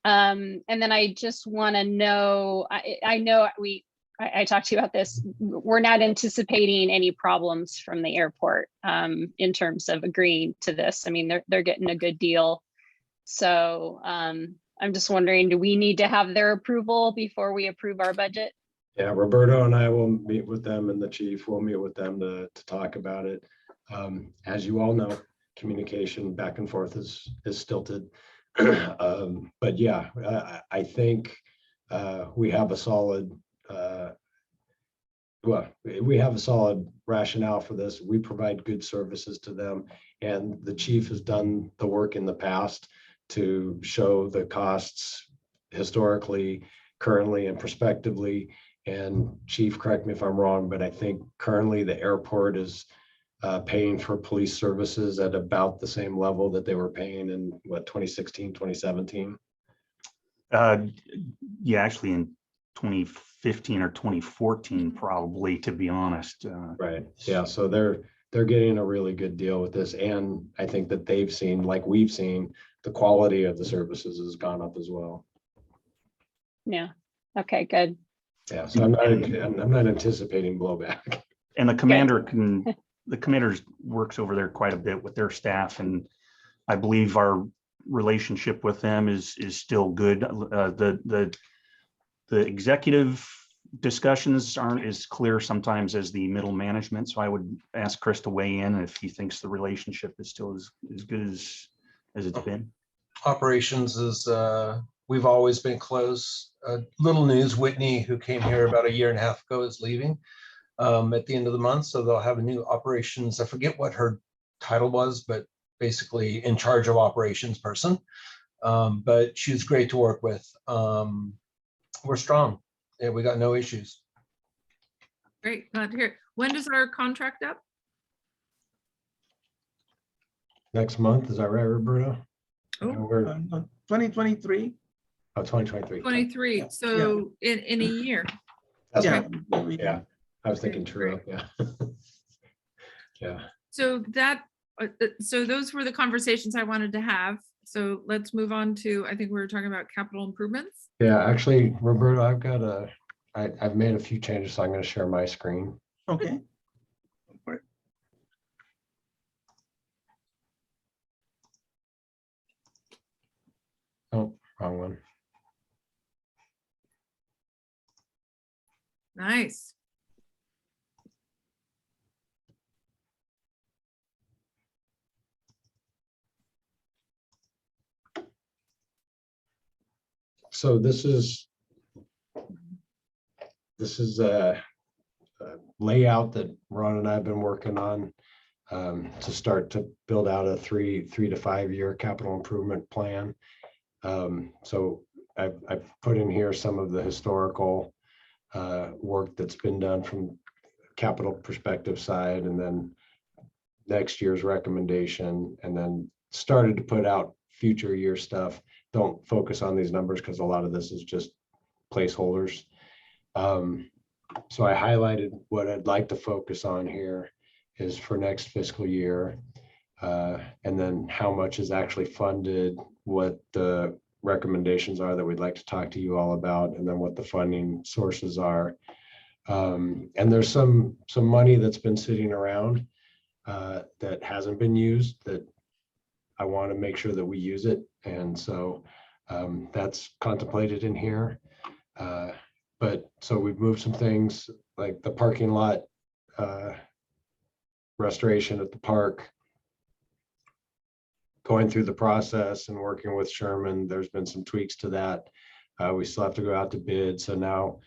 F: And then I just want to know, I know I talked to you about this. We're not anticipating any problems from the airport in terms of agreeing to this. I mean, they're getting a good deal. So I'm just wondering, do we need to have their approval before we approve our budget?
D: Yeah, Roberto and I will meet with them, and the chief will meet with them to talk about it. As you all know, communication back and forth is stilted. But yeah, I think we have a solid rationale for this. We provide good services to them, and the chief has done the work in the past to show the costs historically, currently, and prospectively. And chief, correct me if I'm wrong, but I think currently the airport is paying for police services at about the same level that they were paying in what, 2016, 2017?
G: Yeah, actually in 2015 or 2014, probably, to be honest.
D: Right. Yeah. So they're getting a really good deal with this. And I think that they've seen, like we've seen, the quality of the services has gone up as well.
F: Yeah. Okay, good.
D: Yeah. So I'm not anticipating blowback.
G: And the commander works over there quite a bit with their staff, and I believe our relationship with them is still good. The executive discussions aren't as clear sometimes as the middle management. So I would ask Chris to weigh in if he thinks the relationship is still as good as it's been.
H: Operations is, we've always been close. Little news, Whitney, who came here about a year and a half ago, is leaving at the end of the month. So they'll have a new operations. I forget what her title was, but basically in charge of operations person. But she was great to work with. We're strong. Yeah, we got no issues.
A: Great, glad to hear it. When does our contract up?
D: Next month, is that right, Roberto?
A: Oh.
D: We're
E: 2023.
D: 2023.
A: 23,
E: Yeah.
A: so in a year.
D: That's
E: Yeah.
D: right. Yeah. I was
A: Okay,
D: thinking true. Yeah. Yeah.
A: So so those were the conversations I wanted to have. So let's move on to, I think we were talking about capital improvements.
D: Yeah, actually, Roberto, I've made a few changes, so I'm going to share my screen.
E: Okay.
D: Oh, wrong one.
A: Nice.
D: So this is a layout that Ron and I have been working on to start to build out a 3 to 5 year capital improvement plan. So I've put in here some of the historical work that's been done from capital perspective side, and then next year's recommendation, and then started to put out future year stuff. Don't focus on these numbers because a lot of this is just placeholders. So I highlighted what I'd like to focus on here is for next fiscal year, and then how much is actually funded, what the recommendations are that we'd like to talk to you all about, and then what the funding sources are. And there's some money that's been sitting around that hasn't been used that I want to make sure that we use it. And so that's contemplated in here. But so we've moved some things like the parking lot restoration at the park. Going through the process and working with Sherman, there's been some tweaks to that. We still have to go out to bid. So now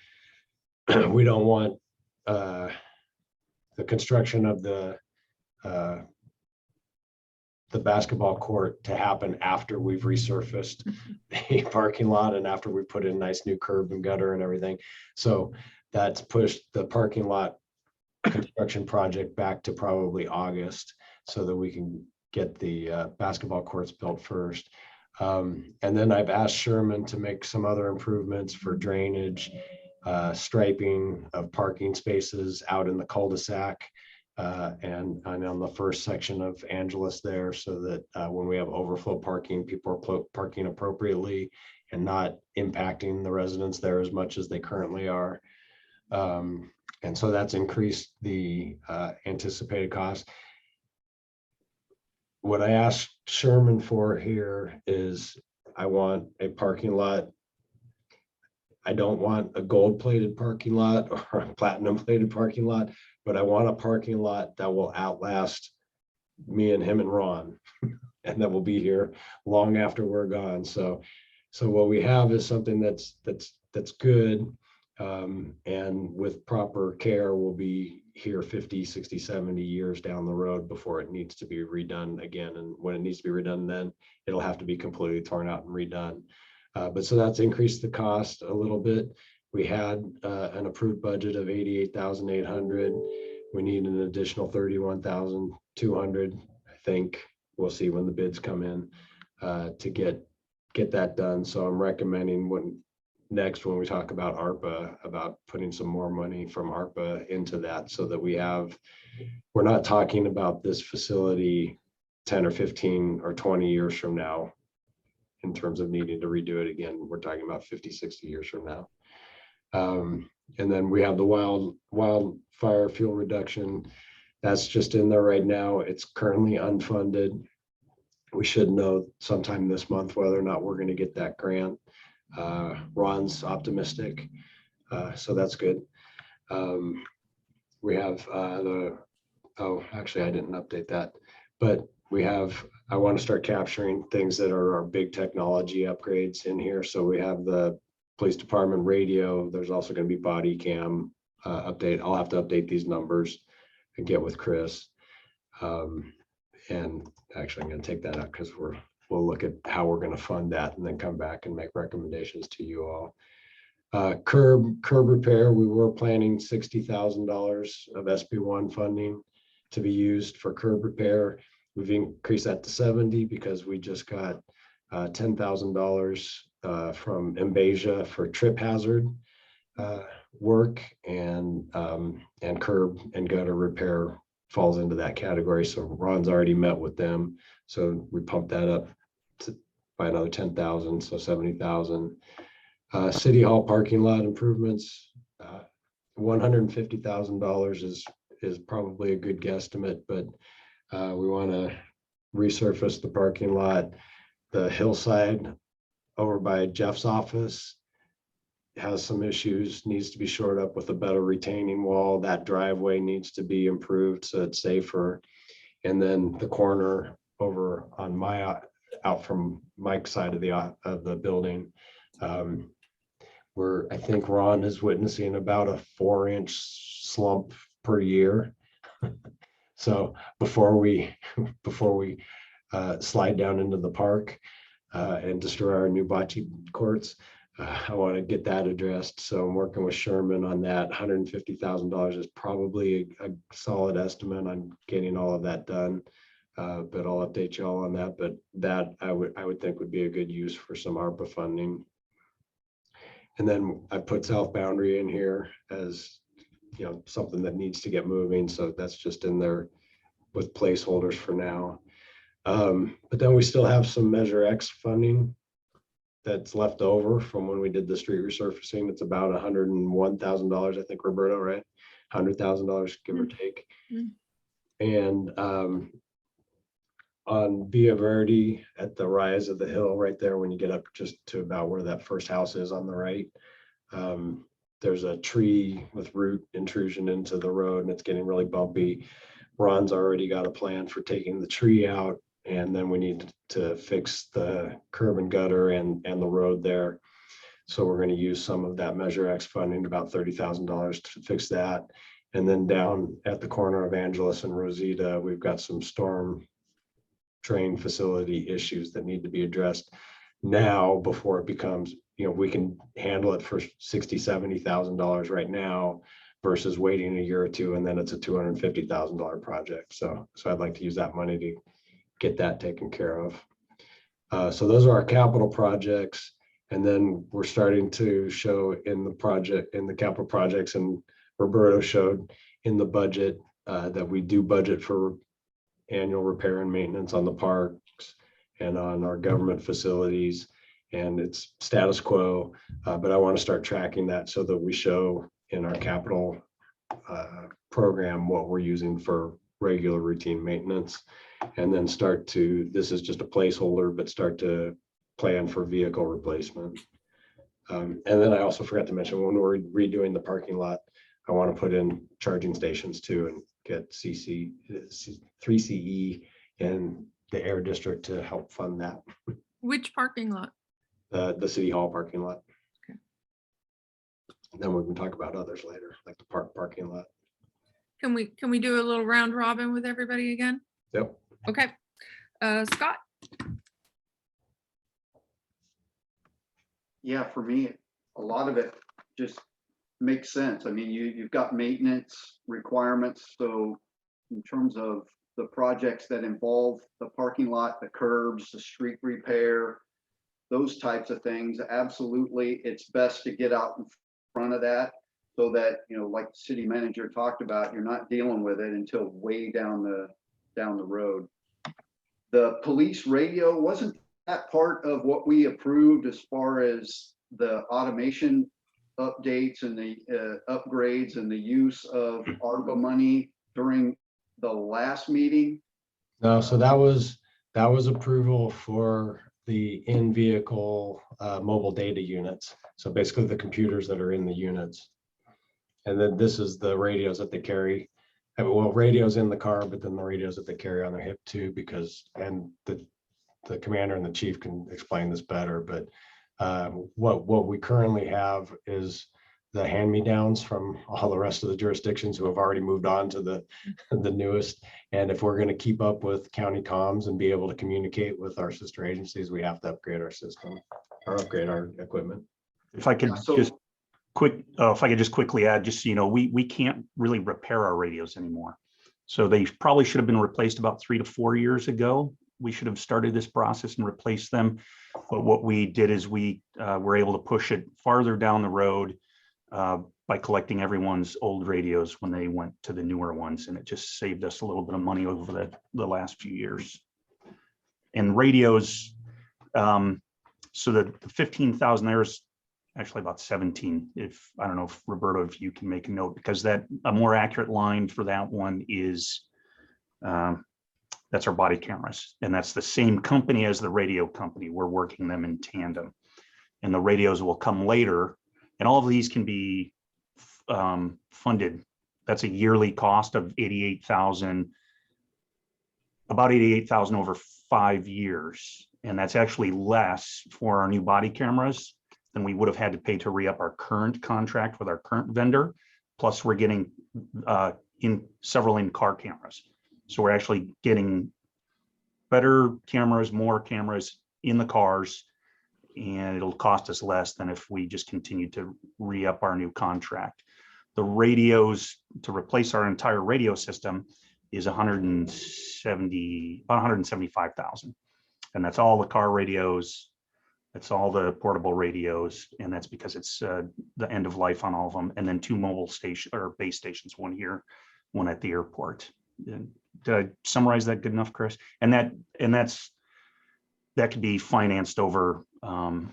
D: we don't want the construction of the basketball court to happen after we've resurfaced the parking lot and after we put in nice new curb and gutter and everything. So that's pushed the parking lot construction project back to probably August so that we can get the basketball courts built first. And then I've asked Sherman to make some other improvements for drainage, striping of parking spaces out in the cul-de-sac, and on the first section of Angeles there, so that when we have overflow parking, people are parking appropriately and not impacting the residents there as much as they currently are. And so that's increased the anticipated cost. What I asked Sherman for here is I want a parking lot. I don't want a gold-plated parking lot or a platinum-plated parking lot, but I want a parking lot that will outlast me and him and Ron, and that will be here long after we're gone. So what we have is something that's good, and with proper care will be here 50, 60, 70 years down the road before it needs to be redone again. And when it needs to be redone, then it'll have to be completely torn out and redone. But so that's increased the cost a little bit. We had an approved budget of 88,800. We need an additional 31,200, I think. We'll see when the bids come in to get that done. So I'm recommending when we talk about ARPA, about putting some more money from ARPA into that so that we're not talking about this facility 10 or 15 or 20 years from now in terms of needing to redo it again. We're talking about 50, 60 years from now. And then we have the wildfire fuel reduction. That's just in there right now. It's currently unfunded. We should know sometime this month whether or not we're going to get that grant. Ron's optimistic, so that's good. We have actually I didn't update that, but I want to start capturing things that are our big technology upgrades in here. So we have the police department radio. There's also going to be body cam update. I'll have to update these numbers and get with Chris. And actually I'm going to take that out because we'll look at how we're going to fund that and then come back and make recommendations to you all. Curb repair, we were planning $60,000 of SB1 funding to be used for curb repair. We've increased that to 70 because we just got $10,000 from Embasia for trip hazard work, and curb and gutter repair falls into that category. So Ron's already met with them. So we pumped that up by another 10,000, so 70,000. City Hall parking lot improvements, $150,000 is probably a good guesstimate, but we want to resurface the parking lot. The hillside over by Jeff's office has some issues, needs to be shored up with a better retaining wall. That driveway needs to be improved so it's safer. And then the corner over on out from Mike's side of the building, where I think Ron is witnessing about a 4-inch slump per year. So before we slide down into the park and destroy our new bocce courts, I want to get that addressed. So I'm working with Sherman on that. $150,000 is probably a solid estimate on getting all of that done. But I'll update y'all on that. But that I would think would be a good use for some ARPA funding. And then I put South Boundary in here as, something that needs to get moving. So that's just in there with placeholders for now. But then we still have some Measure X funding that's left over from when we did the street resurfacing. It's about $101,000, I think, Roberto, right? $100,000, give or take. And on Via Verde at the rise of the hill right there, when you get up just to about where that first house is on the right, there's a tree with root intrusion into the road and it's getting really bumpy. Ron's already got a plan for taking the tree out, and then we need to fix the curb and gutter and the road there. So we're going to use some of that Measure X funding, about $30,000 to fix that. And then down at the corner of Angeles and Rosita, we've got some storm drain facility issues that need to be addressed now before it becomes, we can handle it for $60,000, $70,000 right now versus waiting a year or two, and then it's a $250,000 project. So I'd like to use that money to get that taken care of. So those are our capital projects. And then we're starting to show in the capital projects, and Roberto showed in the budget that we do budget for annual repair and maintenance on the parks and on our government facilities, and it's status quo. But I want to start tracking that so that we show in our capital program what we're using for regular routine maintenance, and then this is just a placeholder, but start to plan for vehicle replacement. And then I also forgot to mention, when we're redoing the parking lot, I want to put in charging stations too and get 3CE and the Air District to help fund that.
A: Which parking lot?
D: The City Hall parking lot.
A: Okay.
D: And then we can talk about others later, like the parking lot.
A: Can we do a little round robin with everybody again?
D: Yep.
A: Okay. Scott?
C: Yeah, for me, a lot of it just makes sense. I mean, you've got maintenance requirements, so in terms of the projects that involve the parking lot, the curbs, the street repair, those types of things, absolutely, it's best to get out in front of that so that, you know, like the city manager talked about, you're not dealing with it until way down the road. The police radio, wasn't that part of what we approved as far as the automation updates and the upgrades and the use of ARPA money during the last meeting?
D: No, so that was approval for the in-vehicle mobile data units. So basically the computers that are in the units. And then this is the radios that they carry. Well, radios in the car, but then the radios that they carry on their hip too, because, and the commander and the chief can explain this better, but what we currently have is the hand-me-downs from all the rest of the jurisdictions who have already moved on to the newest. And if we're going to keep up with county comms and be able to communicate with our sister agencies, we have to upgrade our system or upgrade our equipment.
G: If I could just quickly add, just so you know, we can't really repair our radios anymore. So they probably should have been replaced about 3 to 4 years ago. We should have started this process and replaced them. But what we did is we were able to push it farther down the road by collecting everyone's old radios when they went to the newer ones. And it just saved us a little bit of money over the last few years. And radios, so the 15,000, there's actually about 17. If I don't know if Roberto, if you can make a note, because that a more accurate line for that one is that's our body cameras, and that's the same company as the radio company. We're working them in tandem, and the radios will come later, and all of these can be funded. That's a yearly cost of 88,000, about 88,000 over 5 years, and that's actually less for our new body cameras than we would have had to pay to re-up our current contract with our current vendor. Plus, we're getting several in-car cameras. So we're actually getting better cameras, more cameras in the cars, and it'll cost us less than if we just continue to re-up our new contract. The radios to replace our entire radio system is about 175,000. And that's all the car radios, that's all the portable radios, and that's because it's the end of life on all of them. And then 2 mobile station or base stations, one here, one at the airport. And did I summarize that good enough, Chris? And that could be financed over 5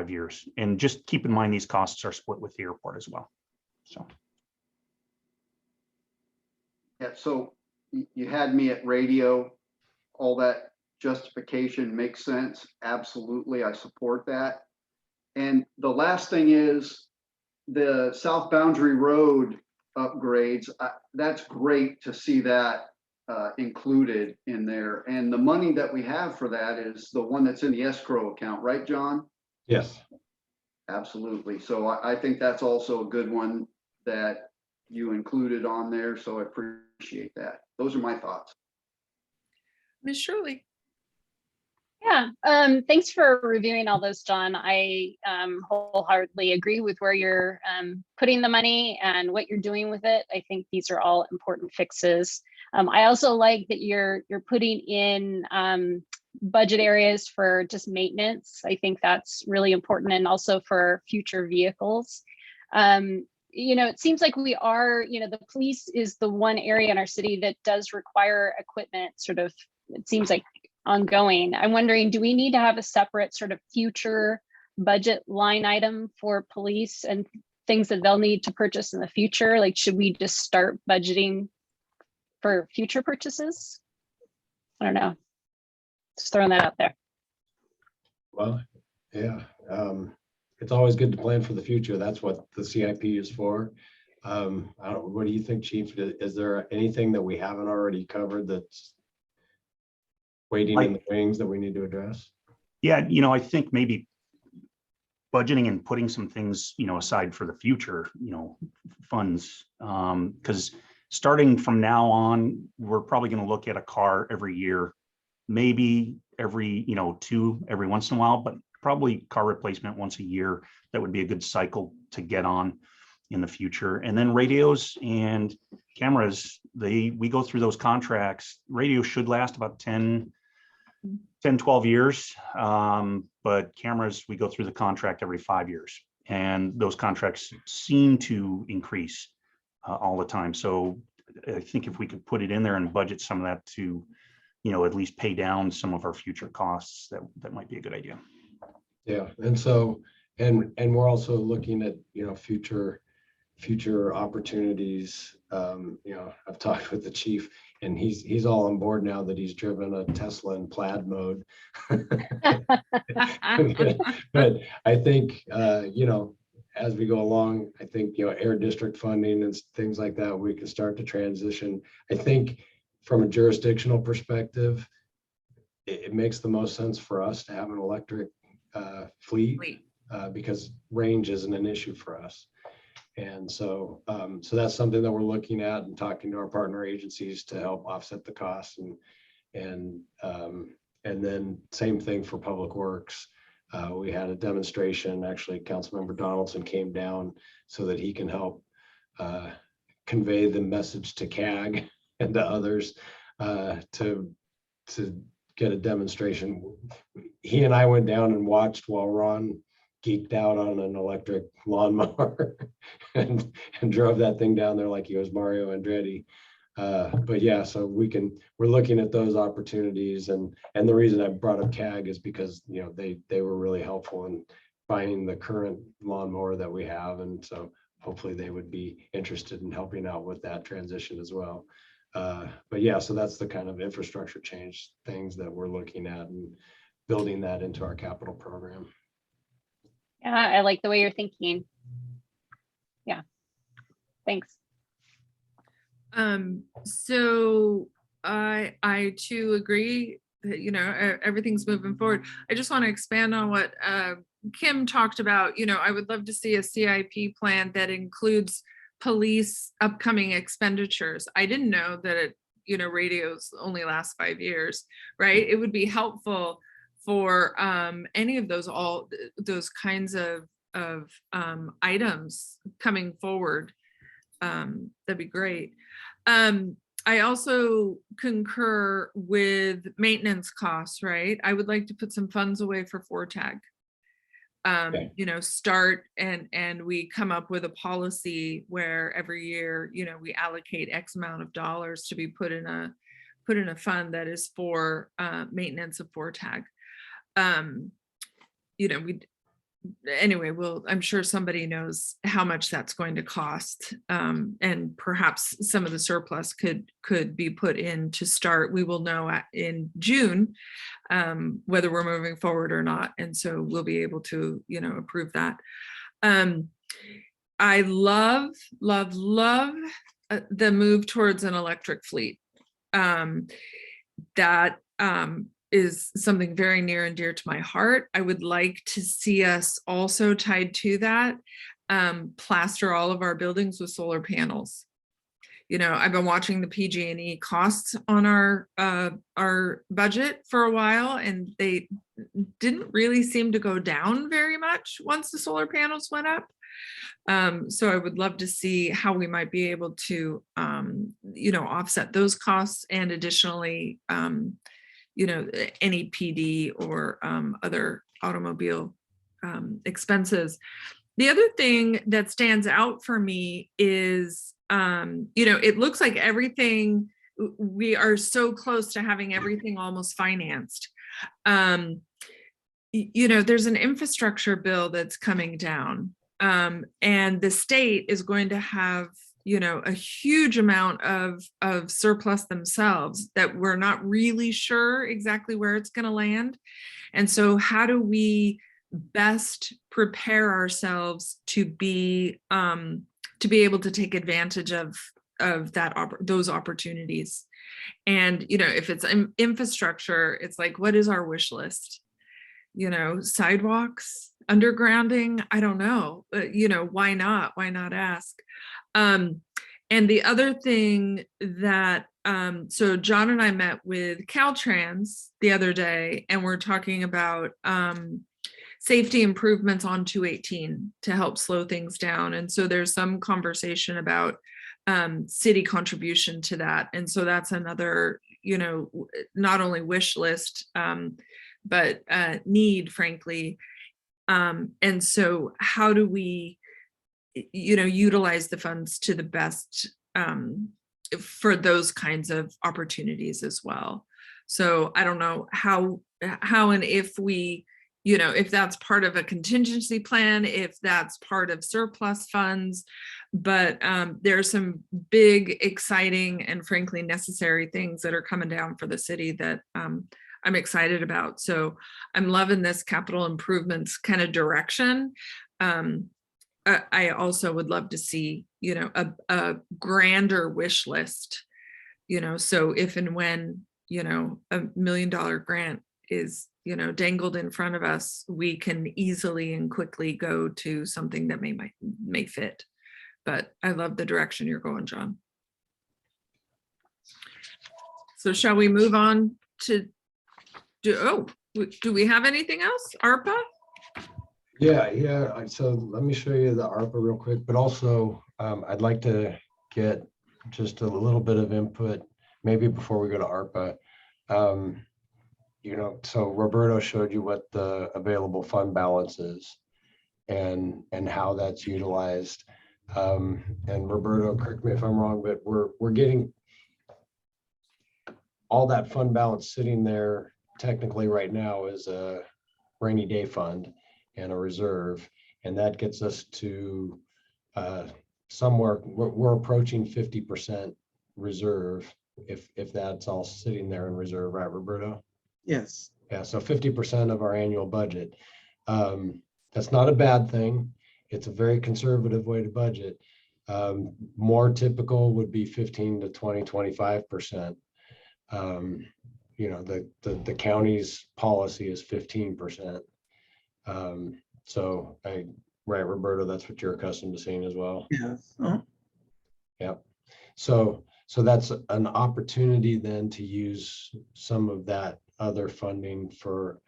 G: years. And just keep in mind these costs are split with the airport as well. So
C: Yeah, so you had me at radio, all that justification makes sense. Absolutely, I support that. And the last thing is the South Boundary Road upgrades. That's great to see that included in there. And the money that we have for that is the one that's in the escrow account, right, John?
D: Yes.
C: Absolutely. So I think that's also a good one that you included on there. So I appreciate that. Those are my thoughts.
A: Ms. Shirley.
F: Yeah, thanks for reviewing all those, John. I wholeheartedly agree with where you're putting the money and what you're doing with it. I think these are all important fixes. I also like that you're putting in budget areas for just maintenance. I think that's really important, and also for future vehicles. It seems like we are, the police is the one area in our city that does require equipment, sort of, it seems like ongoing. I'm wondering, do we need to have a separate sort of future budget line item for police and things that they'll need to purchase in the future? Like, should we just start budgeting for future purchases? I don't know. Just throwing that out there.
D: Well, yeah. It's always good to plan for the future. That's what the CIP is for. What do you think, Chief? Is there anything that we haven't already covered that's waiting in the wings that we need to address?
G: Yeah, I think maybe budgeting and putting some things, aside for the future, funds, because starting from now on, we're probably going to look at a car every year, maybe every once in a while, but probably car replacement once a year. That would be a good cycle to get on in the future. And then radios and cameras, we go through those contracts. Radio should last about 10, 12 years. But cameras, we go through the contract every 5 years. And those contracts seem to increase all the time. So I think if we could put it in there and budget some of that to, at least pay down some of our future costs, that might be a good idea.
D: Yeah, and so, and we're also looking at, future opportunities. I've talked with the chief, and he's all on board now that he's driven a Tesla in plaid mode. But I think, as we go along, I think, air district funding and things like that, we can start to transition. I think from a jurisdictional perspective, it makes the most sense for us to have an electric fleet because range isn't an issue for us. And so, so that's something that we're looking at and talking to our partner agencies to help offset the costs, and then same thing for Public Works. We had a demonstration. Actually, Councilmember Donaldson came down so that he can help convey the message to CAG and to others to get a demonstration. He and I went down and watched while Ron geeked out on an electric lawnmower and drove that thing down there like he was Mario Andretti. But yeah, so we're looking at those opportunities, and the reason I brought up CAG is because they were really helpful in finding the current lawnmower that we have, and so hopefully they would be interested in helping out with that transition as well. But yeah, so that's the kind of infrastructure change things that we're looking at and building that into our capital program.
F: Yeah, I like the way you're thinking. Yeah, thanks.
A: So I too agree that, everything's moving forward. I just want to expand on what Kim talked about. I would love to see a CIP plan that includes police upcoming expenditures. I didn't know that radios only last 5 years, right? It would be helpful for any of those kinds of items coming forward. That'd be great. I also concur with maintenance costs, right? I would like to put some funds away for FORTAG. Start and we come up with a policy where every year, we allocate X amount of dollars to be put in a fund that is for maintenance of FORTAG. I'm sure somebody knows how much that's going to cost, and perhaps some of the surplus could be put in to start. We will know in June whether we're moving forward or not, and so we'll be able to approve that. I love the move towards an electric fleet. That is something very near and dear to my heart. I would like to see us also tied to that, plaster all of our buildings with solar panels. I've been watching the PG&E costs on our budget for a while, and they didn't really seem to go down very much once the solar panels went up. So I would love to see how we might be able to, offset those costs, and additionally, any PD or other automobile expenses. The other thing that stands out for me is, it looks like everything, we are so close to having everything almost financed. There's an infrastructure bill that's coming down, and the state is going to have a huge amount of surplus themselves that we're not really sure exactly where it's going to land. And so how do we best prepare ourselves to be able to take advantage of those opportunities? And if it's infrastructure, it's like, what is our wish list? Sidewalks, undergrounding, I don't know, but why not ask? And the other thing that, so John and I met with Caltrans the other day, and we're talking about safety improvements on 218 to help slow things down. And so there's some conversation about city contribution to that. And so that's another, you know, not only wish list, but need, frankly. And so how do we, you know, utilize the funds to the best for those kinds of opportunities as well? So I don't know how and if we, you know, if that's part of a contingency plan, if that's part of surplus funds, but there's some big, exciting, and frankly necessary things that are coming down for the city that I'm excited about. So I'm loving this capital improvements kind of direction. I also would love to see, you know, a grander wish list, you know, so if and when, you know, $1 million grant is, you know, dangled in front of us, we can easily and quickly go to something that may fit. But I love the direction you're going, John. So shall we move on to do we have anything else? ARPA?
D: Yeah. So let me show you the ARPA real quick, but also I'd like to get just a little bit of input, maybe before we go to ARPA. You know, so Roberto showed you what the available fund balance is and how that's utilized. And Roberto, correct me if I'm wrong, but we're getting all that fund balance sitting there technically right now is a rainy day fund and a reserve, and that gets us to somewhere we're approaching 50% reserve if that's all sitting there in reserve, right, Roberto?
E: Yes.
D: Yeah, so 50% of our annual budget. That's not a bad thing. It's a very conservative way to budget. More typical would be 15 to 20, 25%. You know, the county's policy is 15%. So right, Roberto, that's what you're accustomed to seeing as well.
E: Yes.
D: Yep. So that's an opportunity then to use some of that other funding for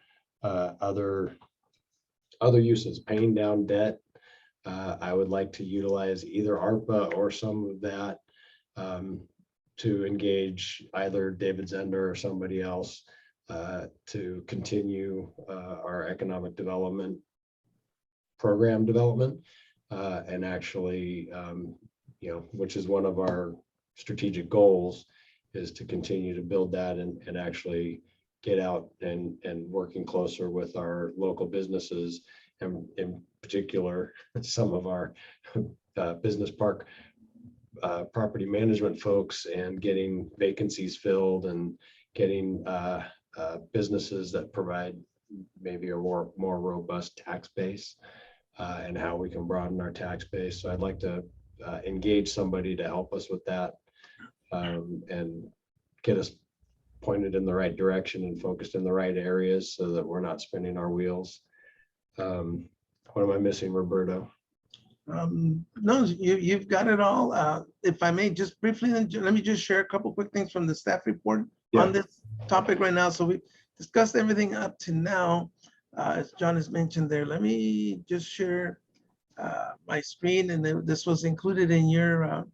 D: other uses, paying down debt. I would like to utilize either ARPA or some of that to engage either David Zender or somebody else to continue our economic development program development and actually, you know, which is one of our strategic goals, is to continue to build that and actually get out and working closer with our local businesses, and in particular some of our business park property management folks, and getting vacancies filled and getting businesses that provide maybe a more robust tax base and how we can broaden our tax base. So I'd like to engage somebody to help us with that and get us pointed in the right direction and focused in the right areas so that we're not spinning our wheels. What am I missing, Roberto?
E: No, you've got it all. If I may just briefly, let me just share a couple quick things from the staff report on this topic right now. So we discussed everything up to now, as John has mentioned there. Let me just share my screen, and this was included in your,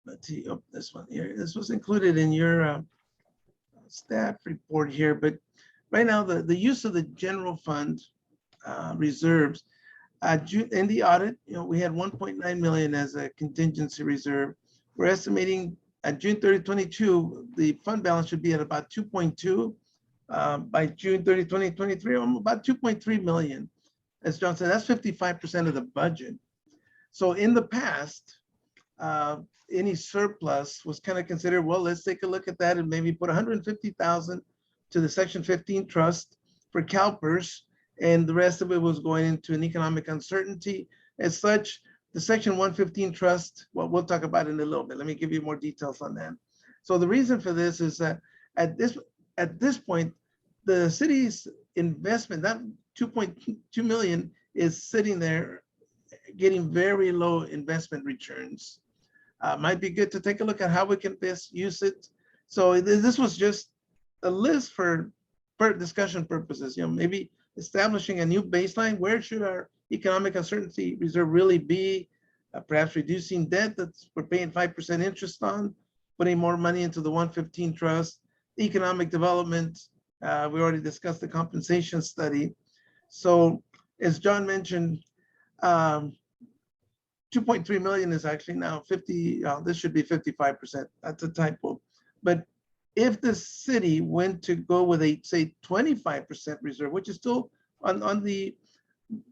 E: let's see, oh, this one here. This was included in your staff report here, but right now the use of the general fund reserves, in the audit, you know, we had 1.9 million as a contingency reserve. We're estimating at June 30, 22, the fund balance should be at about 2.2. By June 30, 2023, about 2.3 million. As John said, that's 55% of the budget. So in the past, any surplus was kind of considered, well, let's take a look at that and maybe put 150,000 to the Section 15 trust for CalPERS, and the rest of it was going into an economic uncertainty. As such, the Section 115 trust, well, we'll talk about it in a little bit. Let me give you more details on that. So the reason for this is that at this point, the city's investment, that 2.2 million, is sitting there getting very low investment returns. Might be good to take a look at how we can best use it. So this was just a list for for discussion purposes, maybe establishing a new baseline. Where should our economic uncertainty reserve really be? Perhaps reducing debt that's we're paying 5% interest on, putting more money into the 115 trust, economic development. We already discussed the compensation study. So as John mentioned, 2.3 million is actually now 50, this should be 55%. That's a typo. But if the city went to go with a, say, 25% reserve, which is still on the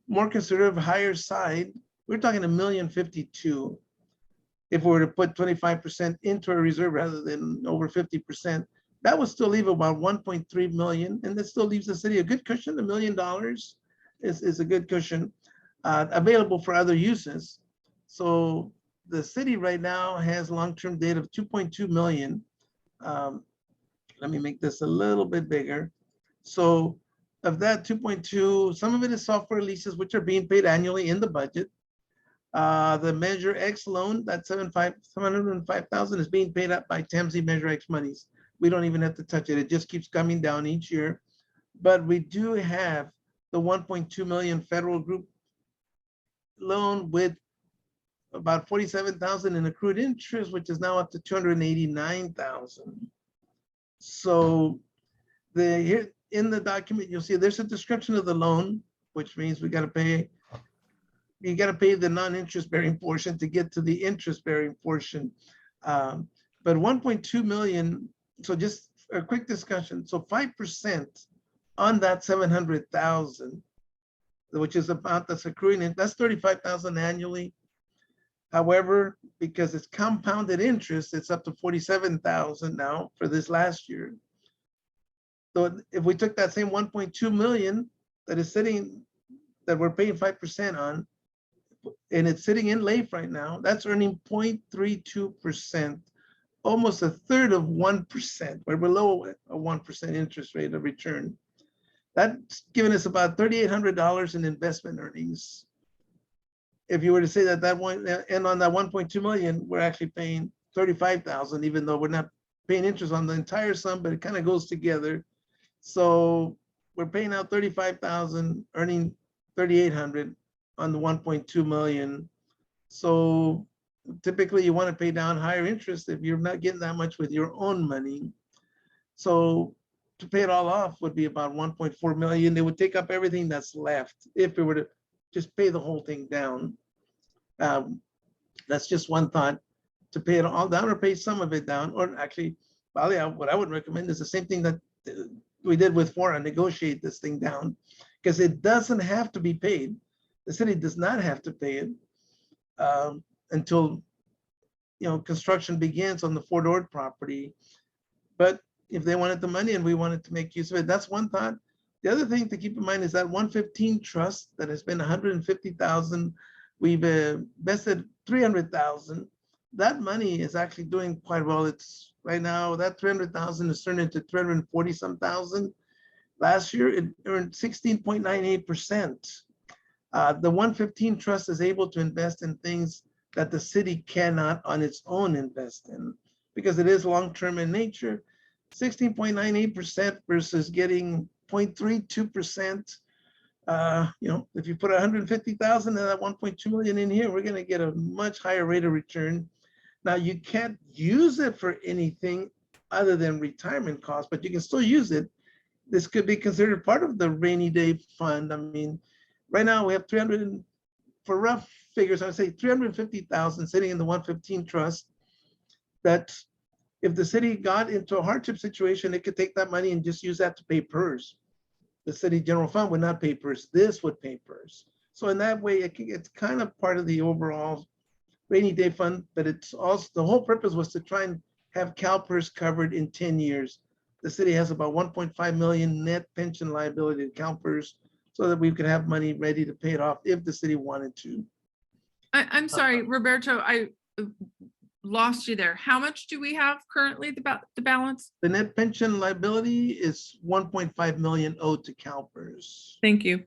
E: more conservative higher side, we're talking $1,052,000. If we were to put 25% into a reserve rather than over 50%, that would still leave about 1.3 million. And that still leaves the city a good cushion. $1 million is a good cushion available for other uses. So the city right now has long-term debt of 2.2 million. Let me make this a little bit bigger. So of that 2.2, some of it is software leases, which are being paid annually in the budget. The Measure X loan, that 705,000 is being paid up by TAMSI Measure X monies. We don't even have to touch it. It just keeps coming down each year. But we do have the 1.2 million federal group loan with about 47,000 in accrued interest, which is now up to 289,000. So here in the document, you'll see there's a description of the loan, which means we got to pay. You got to pay the non-interest bearing portion to get to the interest bearing portion. But 1.2 million. So just a quick discussion. So 5% on that 700,000, which is about that's accruing, that's 35,000 annually. However, because it's compounded interest, it's up to 47,000 now for this last year. So if we took that same 1.2 million that is sitting, that we're paying 5% on, and it's sitting in LAIF right now, that's earning 0.32%, almost a third of 1%. We're below a 1% interest rate of return. That's giving us about $3,800 in investment earnings. If you were to say that one, and on that 1.2 million, we're actually paying 35,000, even though we're not paying interest on the entire sum, but it kind of goes together. So we're paying out 35,000, earning 3,800 on the 1.2 million. So typically you want to pay down higher interest if you're not getting that much with your own money. So to pay it all off would be about 1.4 million. It would take up everything that's left if we were to just pay the whole thing down. That's just one thought, to pay it all down or pay some of it down. Or actually, what I would recommend is the same thing that we did with Fora, negotiate this thing down, because it doesn't have to be paid. The city does not have to pay it until construction begins on the Fort Ord property. But if they wanted the money and we wanted to make use of it, that's one thought. The other thing to keep in mind is that 115 trust that has been 150,000, we've invested 300,000. That money is actually doing quite well. It's right now that 300,000 is turned into 340 some thousand. Last year it earned 16.98%. The 115 trust is able to invest in things that the city cannot on its own invest in, because it is long-term in nature. 16.98% versus getting 0.32%. If you put 150,000 and that 1.2 million in here, we're going to get a much higher rate of return. Now you can't use it for anything other than retirement costs, but you can still use it. This could be considered part of the rainy day fund. I mean, right now we have 300, for rough figures, I would say 350,000 sitting in the 115 trust. That if the city got into a hardship situation, it could take that money and just use that to pay PERS. The city general fund would not pay PERS. This would pay PERS. So in that way, it's kind of part of the overall rainy day fund, but it's also, the whole purpose was to try and have CalPERS covered in 10 years. The city has about 1.5 million net pension liability to CalPERS, so that we could have money ready to pay it off if the city wanted to.
A: I'm sorry, Roberto, I lost you there. How much do we have currently, the balance?
E: The net pension liability is 1.5 million owed to CalPERS.
A: Thank you.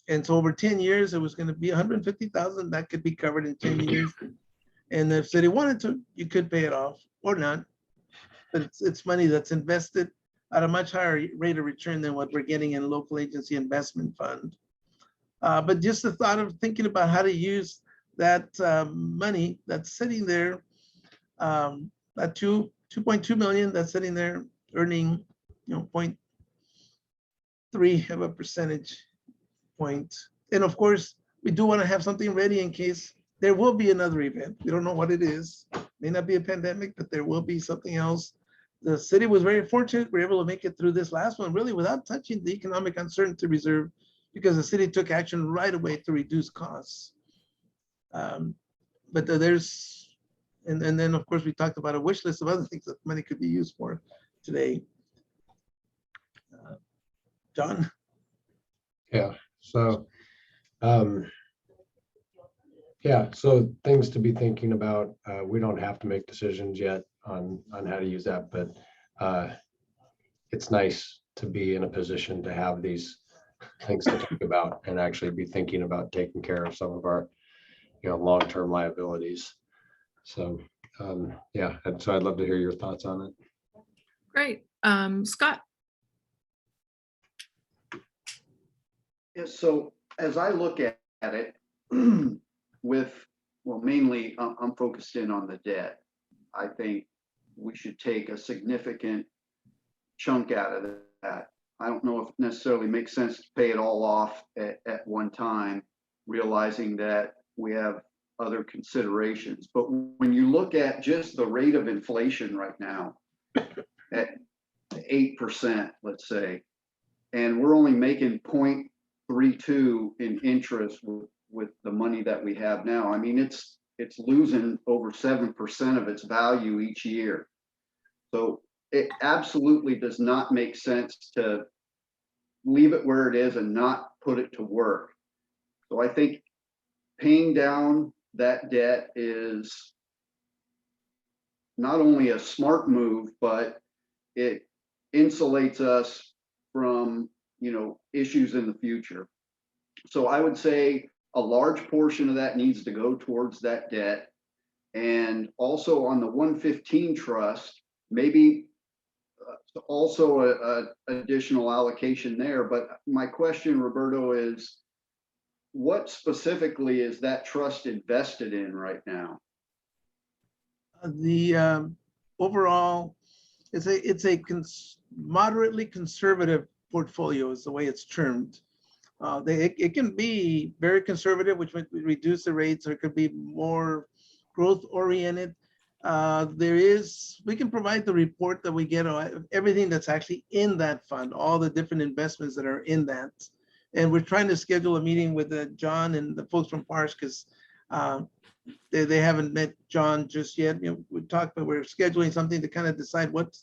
E: And so over 10 years, it was going to be 150,000 that could be covered in 10 years. And if city wanted to, you could pay it off or not. But it's money that's invested. at a much higher rate of return than what we're getting in local agency investment fund. But just the thought of thinking about how to use that money that's sitting there, that 2.2 million that's sitting there earning, 0.3 of a percentage point. And of course, we do want to have something ready in case there will be another event. We don't know what it is. May not be a pandemic, but there will be something else. The city was very fortunate. We were able to make it through this last one really without touching the economic uncertainty reserve because the city took action right away to reduce costs. But there's, and then of course we talked about a wish list of other things that money could be used for today. John?
D: Yeah, so, yeah, so things to be thinking about. We don't have to make decisions yet on how to use that, but it's nice to be in a position to have these things to think about and actually be thinking about taking care of some of our, long-term liabilities. So, yeah, and so I'd love to hear your thoughts on it.
A: Great. Scott?
C: Yeah, so as I look at it, mainly I'm focused in on the debt. I think we should take a significant chunk out of that. I don't know if it necessarily makes sense to pay it all off at one time, realizing that we have other considerations. But when you look at just the rate of inflation right now at 8%, let's say, and we're only making 0.32 in interest with the money that we have now. I mean, it's losing over 7% of its value each year. So it absolutely does not make sense to leave it where it is and not put it to work. So I think paying down that debt is not only a smart move, but it insulates us from, issues in the future. So I would say a large portion of that needs to go towards that debt. And also on the 115 trust, maybe also a additional allocation there. But my question, Roberto, is what specifically is that trust invested in right now?
E: The overall, it's a moderately conservative portfolio is the way it's termed. It can be very conservative, which would reduce the rates, or it could be more growth oriented. We can provide the report that we get on everything that's actually in that fund, all the different investments that are in that. And we're trying to schedule a meeting with John and the folks from PARS because they haven't met John just yet. We talked, but we're scheduling something to kind of decide what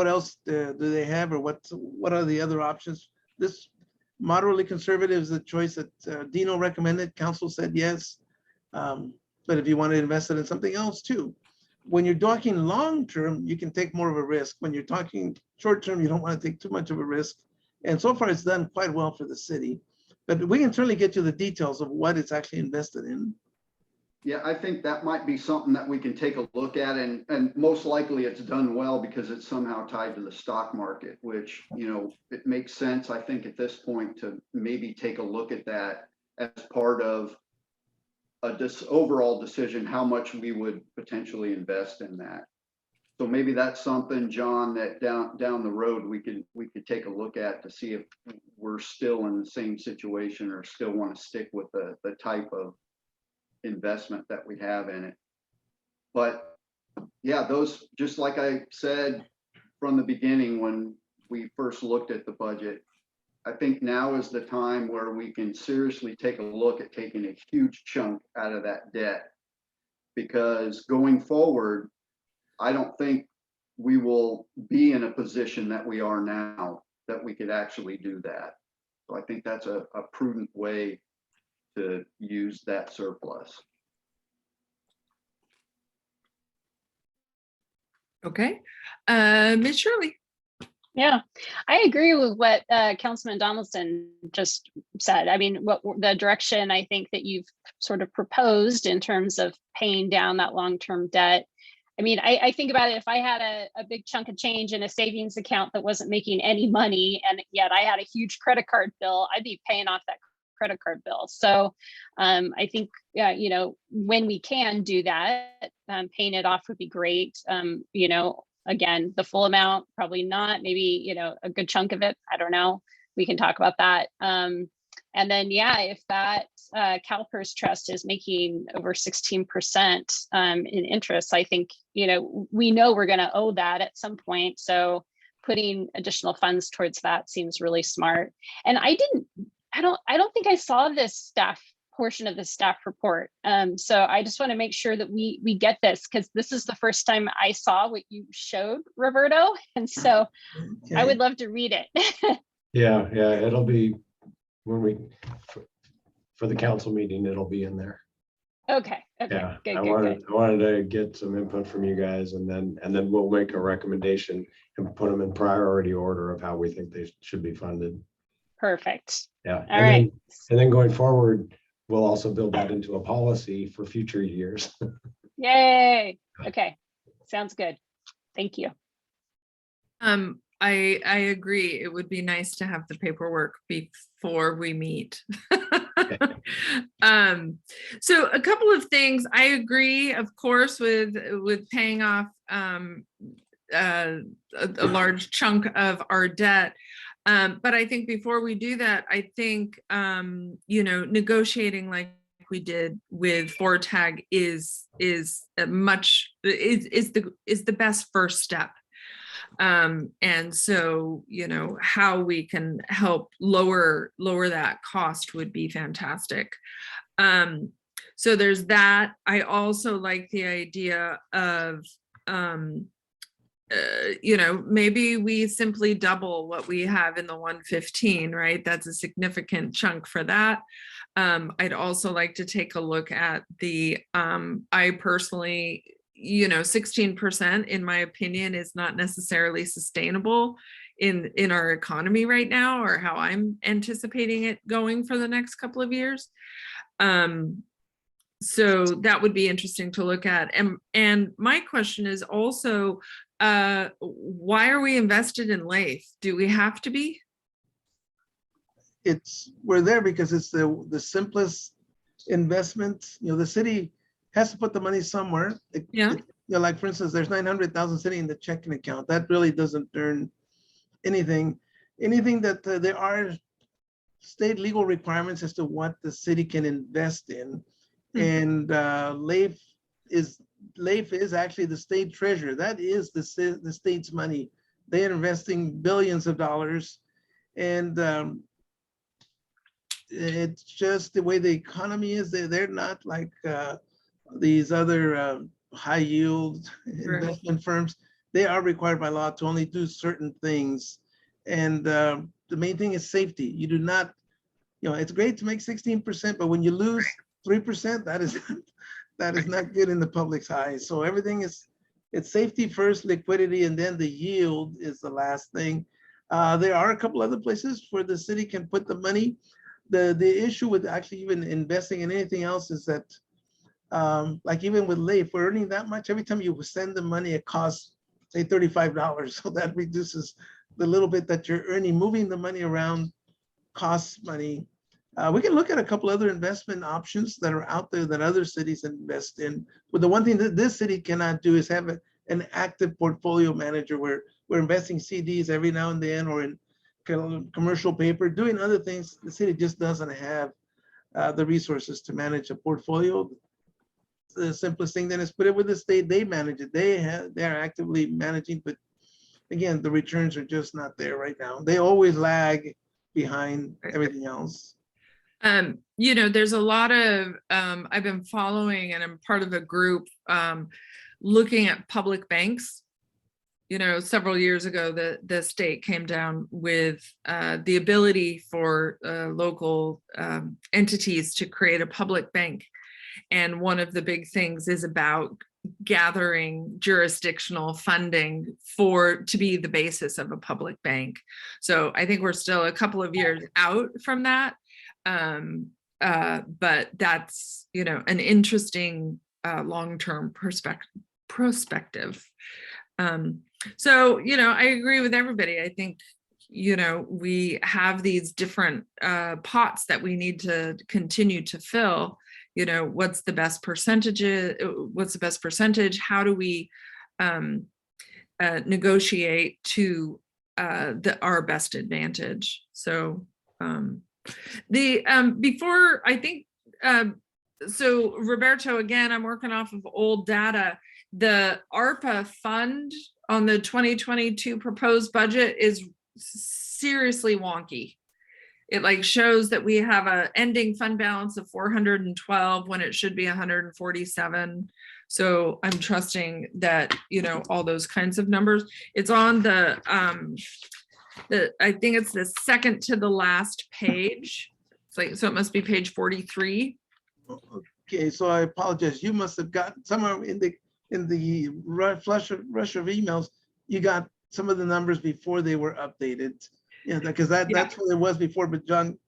E: else do they have, or what are the other options. This moderately conservative is the choice that Dino recommended. Council said yes. But if you want to invest it in something else too, when you're talking long-term, you can take more of a risk. When you're talking short-term, you don't want to take too much of a risk. And so far it's done quite well for the city, but we can certainly get you the details of what it's actually invested in.
C: Yeah, I think that might be something that we can take a look at, and most likely it's done well because it's somehow tied to the stock market, which, it makes sense, I think, at this point to maybe take a look at that as part of this overall decision, how much we would potentially invest in that. So maybe that's something, John, that down the road we could take a look at to see if we're still in the same situation or still want to stick with the type of investment that we have in it. But yeah, those, just like I said from the beginning when we first looked at the budget, I think now is the time where we can seriously take a look at taking a huge chunk out of that debt, because going forward, I don't think we will be in a position that we are now that we could actually do that. So I think that's a prudent way to use that surplus.
A: Okay. Ms. Shirley?
F: Yeah, I agree with what Councilman Donaldson just said. I mean, what the direction I think that you've sort of proposed in terms of paying down that long-term debt, I mean, I think about it, if I had a big chunk of change in a savings account that wasn't making any money, and yet I had a huge credit card bill, I'd be paying off that credit card bill. So I think, you know, when we can do that, paying it off would be great. You know, again, the full amount, probably not, maybe, you know, a good chunk of it. I don't know. We can talk about that. And then, yeah, if that CalPERS trust is making over 16% in interest, I think, you know we're going to owe that at some point. So putting additional funds towards that seems really smart. And I don't think I saw this staff portion of the staff report. So I just want to make sure that we get this, because this is the first time I saw what you showed, Roberto. And so I would love to read it.
D: Yeah, it'll be when for the council meeting, it'll be in there.
F: Okay.
D: Yeah,
F: Good.
D: I wanted to get some input from you guys, and then we'll make a recommendation and put them in priority order of how we think they should be funded.
F: Perfect.
D: Yeah.
F: All right.
D: And then going forward, we'll also build that into a policy for future years.
F: Yay. Okay. Sounds good. Thank you.
A: I agree. It would be nice to have the paperwork before we meet. So a couple of things. I agree, of course, with paying off a large chunk of our debt. But I think before we do that, I think you know, negotiating like we did with FORTAG is the best first step. And so, you know, how we can help lower that cost would be fantastic. So there's that. I also like the idea of, you know, maybe we simply double what we have in the 115, right? That's a significant chunk for that. I'd also like to take a look at the, I personally, you know, 16% in my opinion is not necessarily sustainable in our economy right now, or how I'm anticipating it going for the next couple of years. So that would be interesting to look at. And my question is also, why are we invested in LAIF? Do we have to be?
E: We're there because it's the simplest investment. You know, the city has to put the money somewhere.
A: Yeah.
E: You know, like for instance, there's 900,000 sitting in the checking account. That really doesn't earn anything. Anything that there are state legal requirements as to what the city can invest in. And LAIF is actually the state treasurer. That is the state's money. They are investing billions of dollars. And it's just the way the economy is. They're not like these other high yield investment firms. They are required by law to only do certain things. And the main thing is safety. You do not, you know, it's great to make 16%, but when you lose 3%, that is not good in the public's eyes. So everything it's safety first, liquidity, and then the yield is the last thing. There are a couple other places where the city can put the money. The issue with actually even investing in anything else is that, like even with LAIF, we're earning that much. Every time you send the money, it costs, say, $35. So that reduces the little bit that you're earning. Moving the money around costs money. We can look at a couple other investment options that are out there that other cities invest in. But the one thing that this city cannot do is have an active portfolio manager where we're investing CDs every now and then, or in commercial paper, doing other things. The city just doesn't have the resources to manage a portfolio. The simplest thing then is put it with the state. They manage it. They are actively managing, but again, the returns are just not there right now. They always lag behind everything else.
A: You know, there's a lot of, I've been following, and I'm part of a group looking at public banks. You know, several years ago, the state came down with the ability for local entities to create a public bank. And one of the big things is about gathering jurisdictional funding to be the basis of a public bank. So I think we're still a couple of years out from that. But that's, you know, an interesting long-term prospective. So, I agree with everybody. I think, we have these different pots that we need to continue to fill. What's the best percentage? How do we negotiate to our best advantage? So before I think, so Roberto, again, I'm working off of old data. The ARPA fund on the 2022 proposed budget is seriously wonky. It like shows that we have a ending fund balance of 412 when it should be 147. So I'm trusting that, all those kinds of numbers. It's on the I think it's the second to the last page. It's like, so it must be page 43.
E: Okay, so I apologize. You must have gotten somewhere in the rush of emails, you got some of the numbers before they were updated. Yeah, because that's what it was before, but John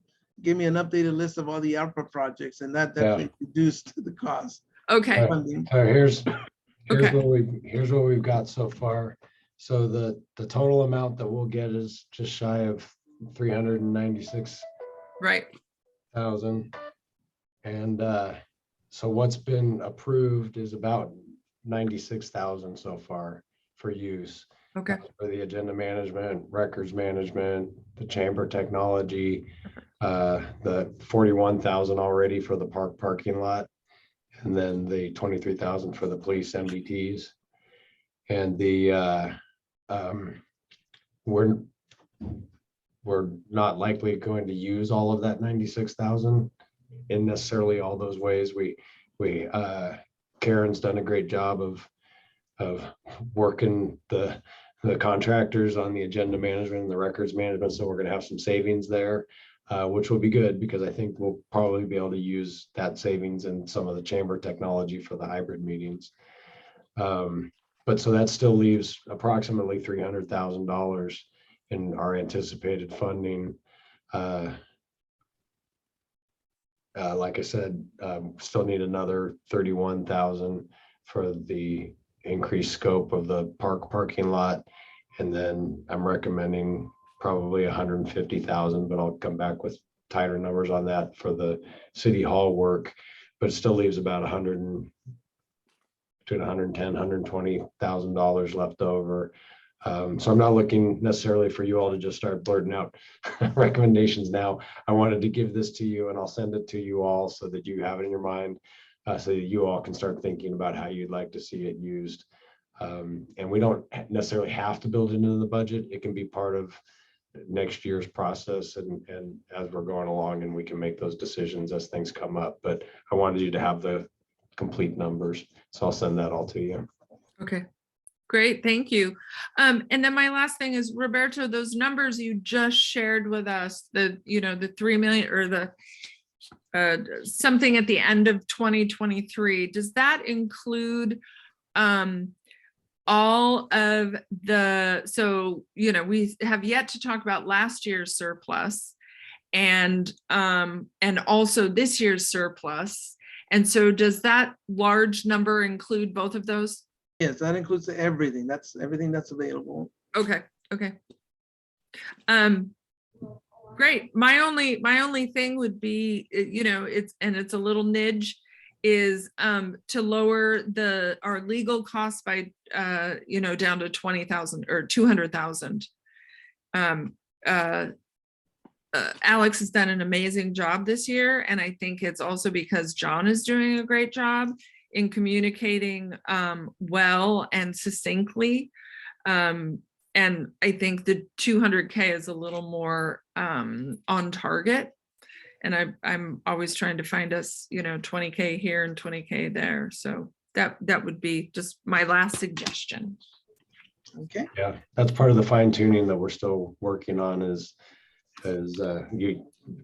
E: gave me an updated list of all the ARPA projects, and that definitely reduced the cost.
A: Okay.
E: Funding.
D: So here's
A: Okay.
D: what we've got so far. So the total amount that we'll get is just shy of 396,000.
A: Right.
D: And so what's been approved is about 96,000 so far for use.
A: Okay.
D: For the agenda management, records management, the chamber technology, the 41,000 already for the parking lot, and then the 23,000 for the police MDTs. And the we're not likely going to use all of that 96,000 in necessarily all those ways. Karen's done a great job of working the contractors on the agenda management and the records management. So we're going to have some savings there, which will be good because I think we'll probably be able to use that savings in some of the chamber technology for the hybrid meetings. But so that still leaves approximately $300,000 in our anticipated funding. Like I said, still need another 31,000 for the increased scope of the parking lot. And then I'm recommending probably 150,000, but I'll come back with tighter numbers on that for the city hall work. But it still leaves about between 110, $120,000 left over. So I'm not looking necessarily for you all to just start blurting out recommendations now. I wanted to give this to you and I'll send it to you all so that you have it in your mind, so that you all can start thinking about how you'd like to see it used. And we don't necessarily have to build it into the budget. It can be part of next year's process and as we're going along, and we can make those decisions as things come up. But I wanted you to have the complete numbers. So I'll send that all to you.
A: Okay. Great, thank you. And then my last thing is, Roberto, those numbers you just shared with us, the 3 million or the something at the end of 2023, does that include all of the, so, we have yet to talk about last year's surplus and also this year's surplus. And so does that large number include both of those?
E: Yes, that includes everything. That's everything that's available.
A: Okay. Great. My only thing would be, it's a little nidge, is to lower our legal costs by down to 20,000 or 200,000. Alex has done an amazing job this year, and I think it's also because John is doing a great job in communicating well and succinctly. And I think the 200K is a little more on target. And I'm always trying to find us, 20K here and 20K there. So that would be just my last suggestion.
E: Okay.
D: Yeah, that's part of the fine tuning that we're still working on is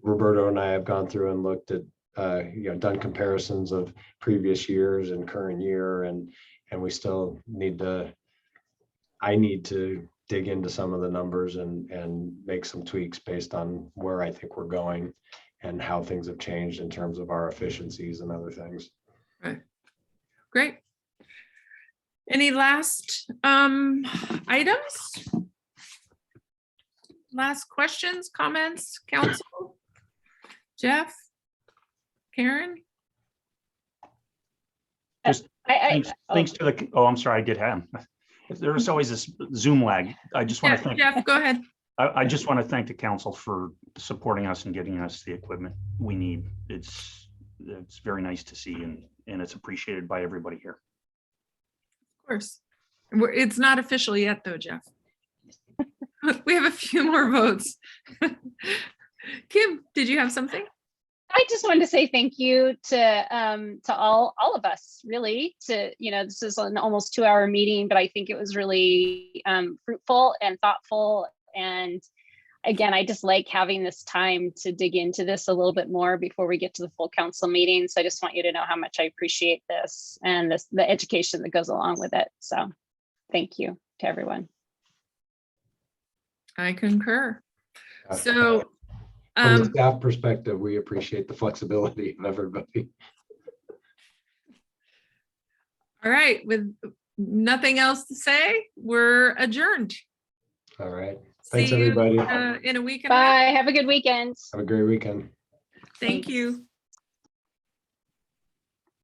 D: Roberto and I have gone through and looked at done comparisons of previous years and current year, and we still I need to dig into some of the numbers and make some tweaks based on where I think we're going and how things have changed in terms of our efficiencies and other things.
A: Right. Great. Any last items? Last questions, comments, council? Jeff? Karen?
G: Thanks to the, oh, I'm sorry, I did have. There was always this Zoom lag. I just want to thank,
A: Jeff, go ahead.
G: I just want to thank the council for supporting us and getting us the equipment we need. It's very nice to see and it's appreciated by everybody here.
A: Of course. It's not official yet though, Jeff. We have a few more votes. Kim, did you have something?
F: I just wanted to say thank you to all of us, really. This is an almost 2-hour meeting, but I think it was really fruitful and thoughtful. And again, I just like having this time to dig into this a little bit more before we get to the full council meeting. So I just want you to know how much I appreciate this and the education that goes along with it. So thank you to everyone.
A: I concur. So
D: From the staff perspective, we appreciate the flexibility of everybody.
A: all right, with nothing else to say, we're adjourned.
D: All right. Thanks,
A: See you
D: everybody.
A: in a week and a half.
F: Bye. Have a good weekend.
D: Have a great weekend.
A: Thank you.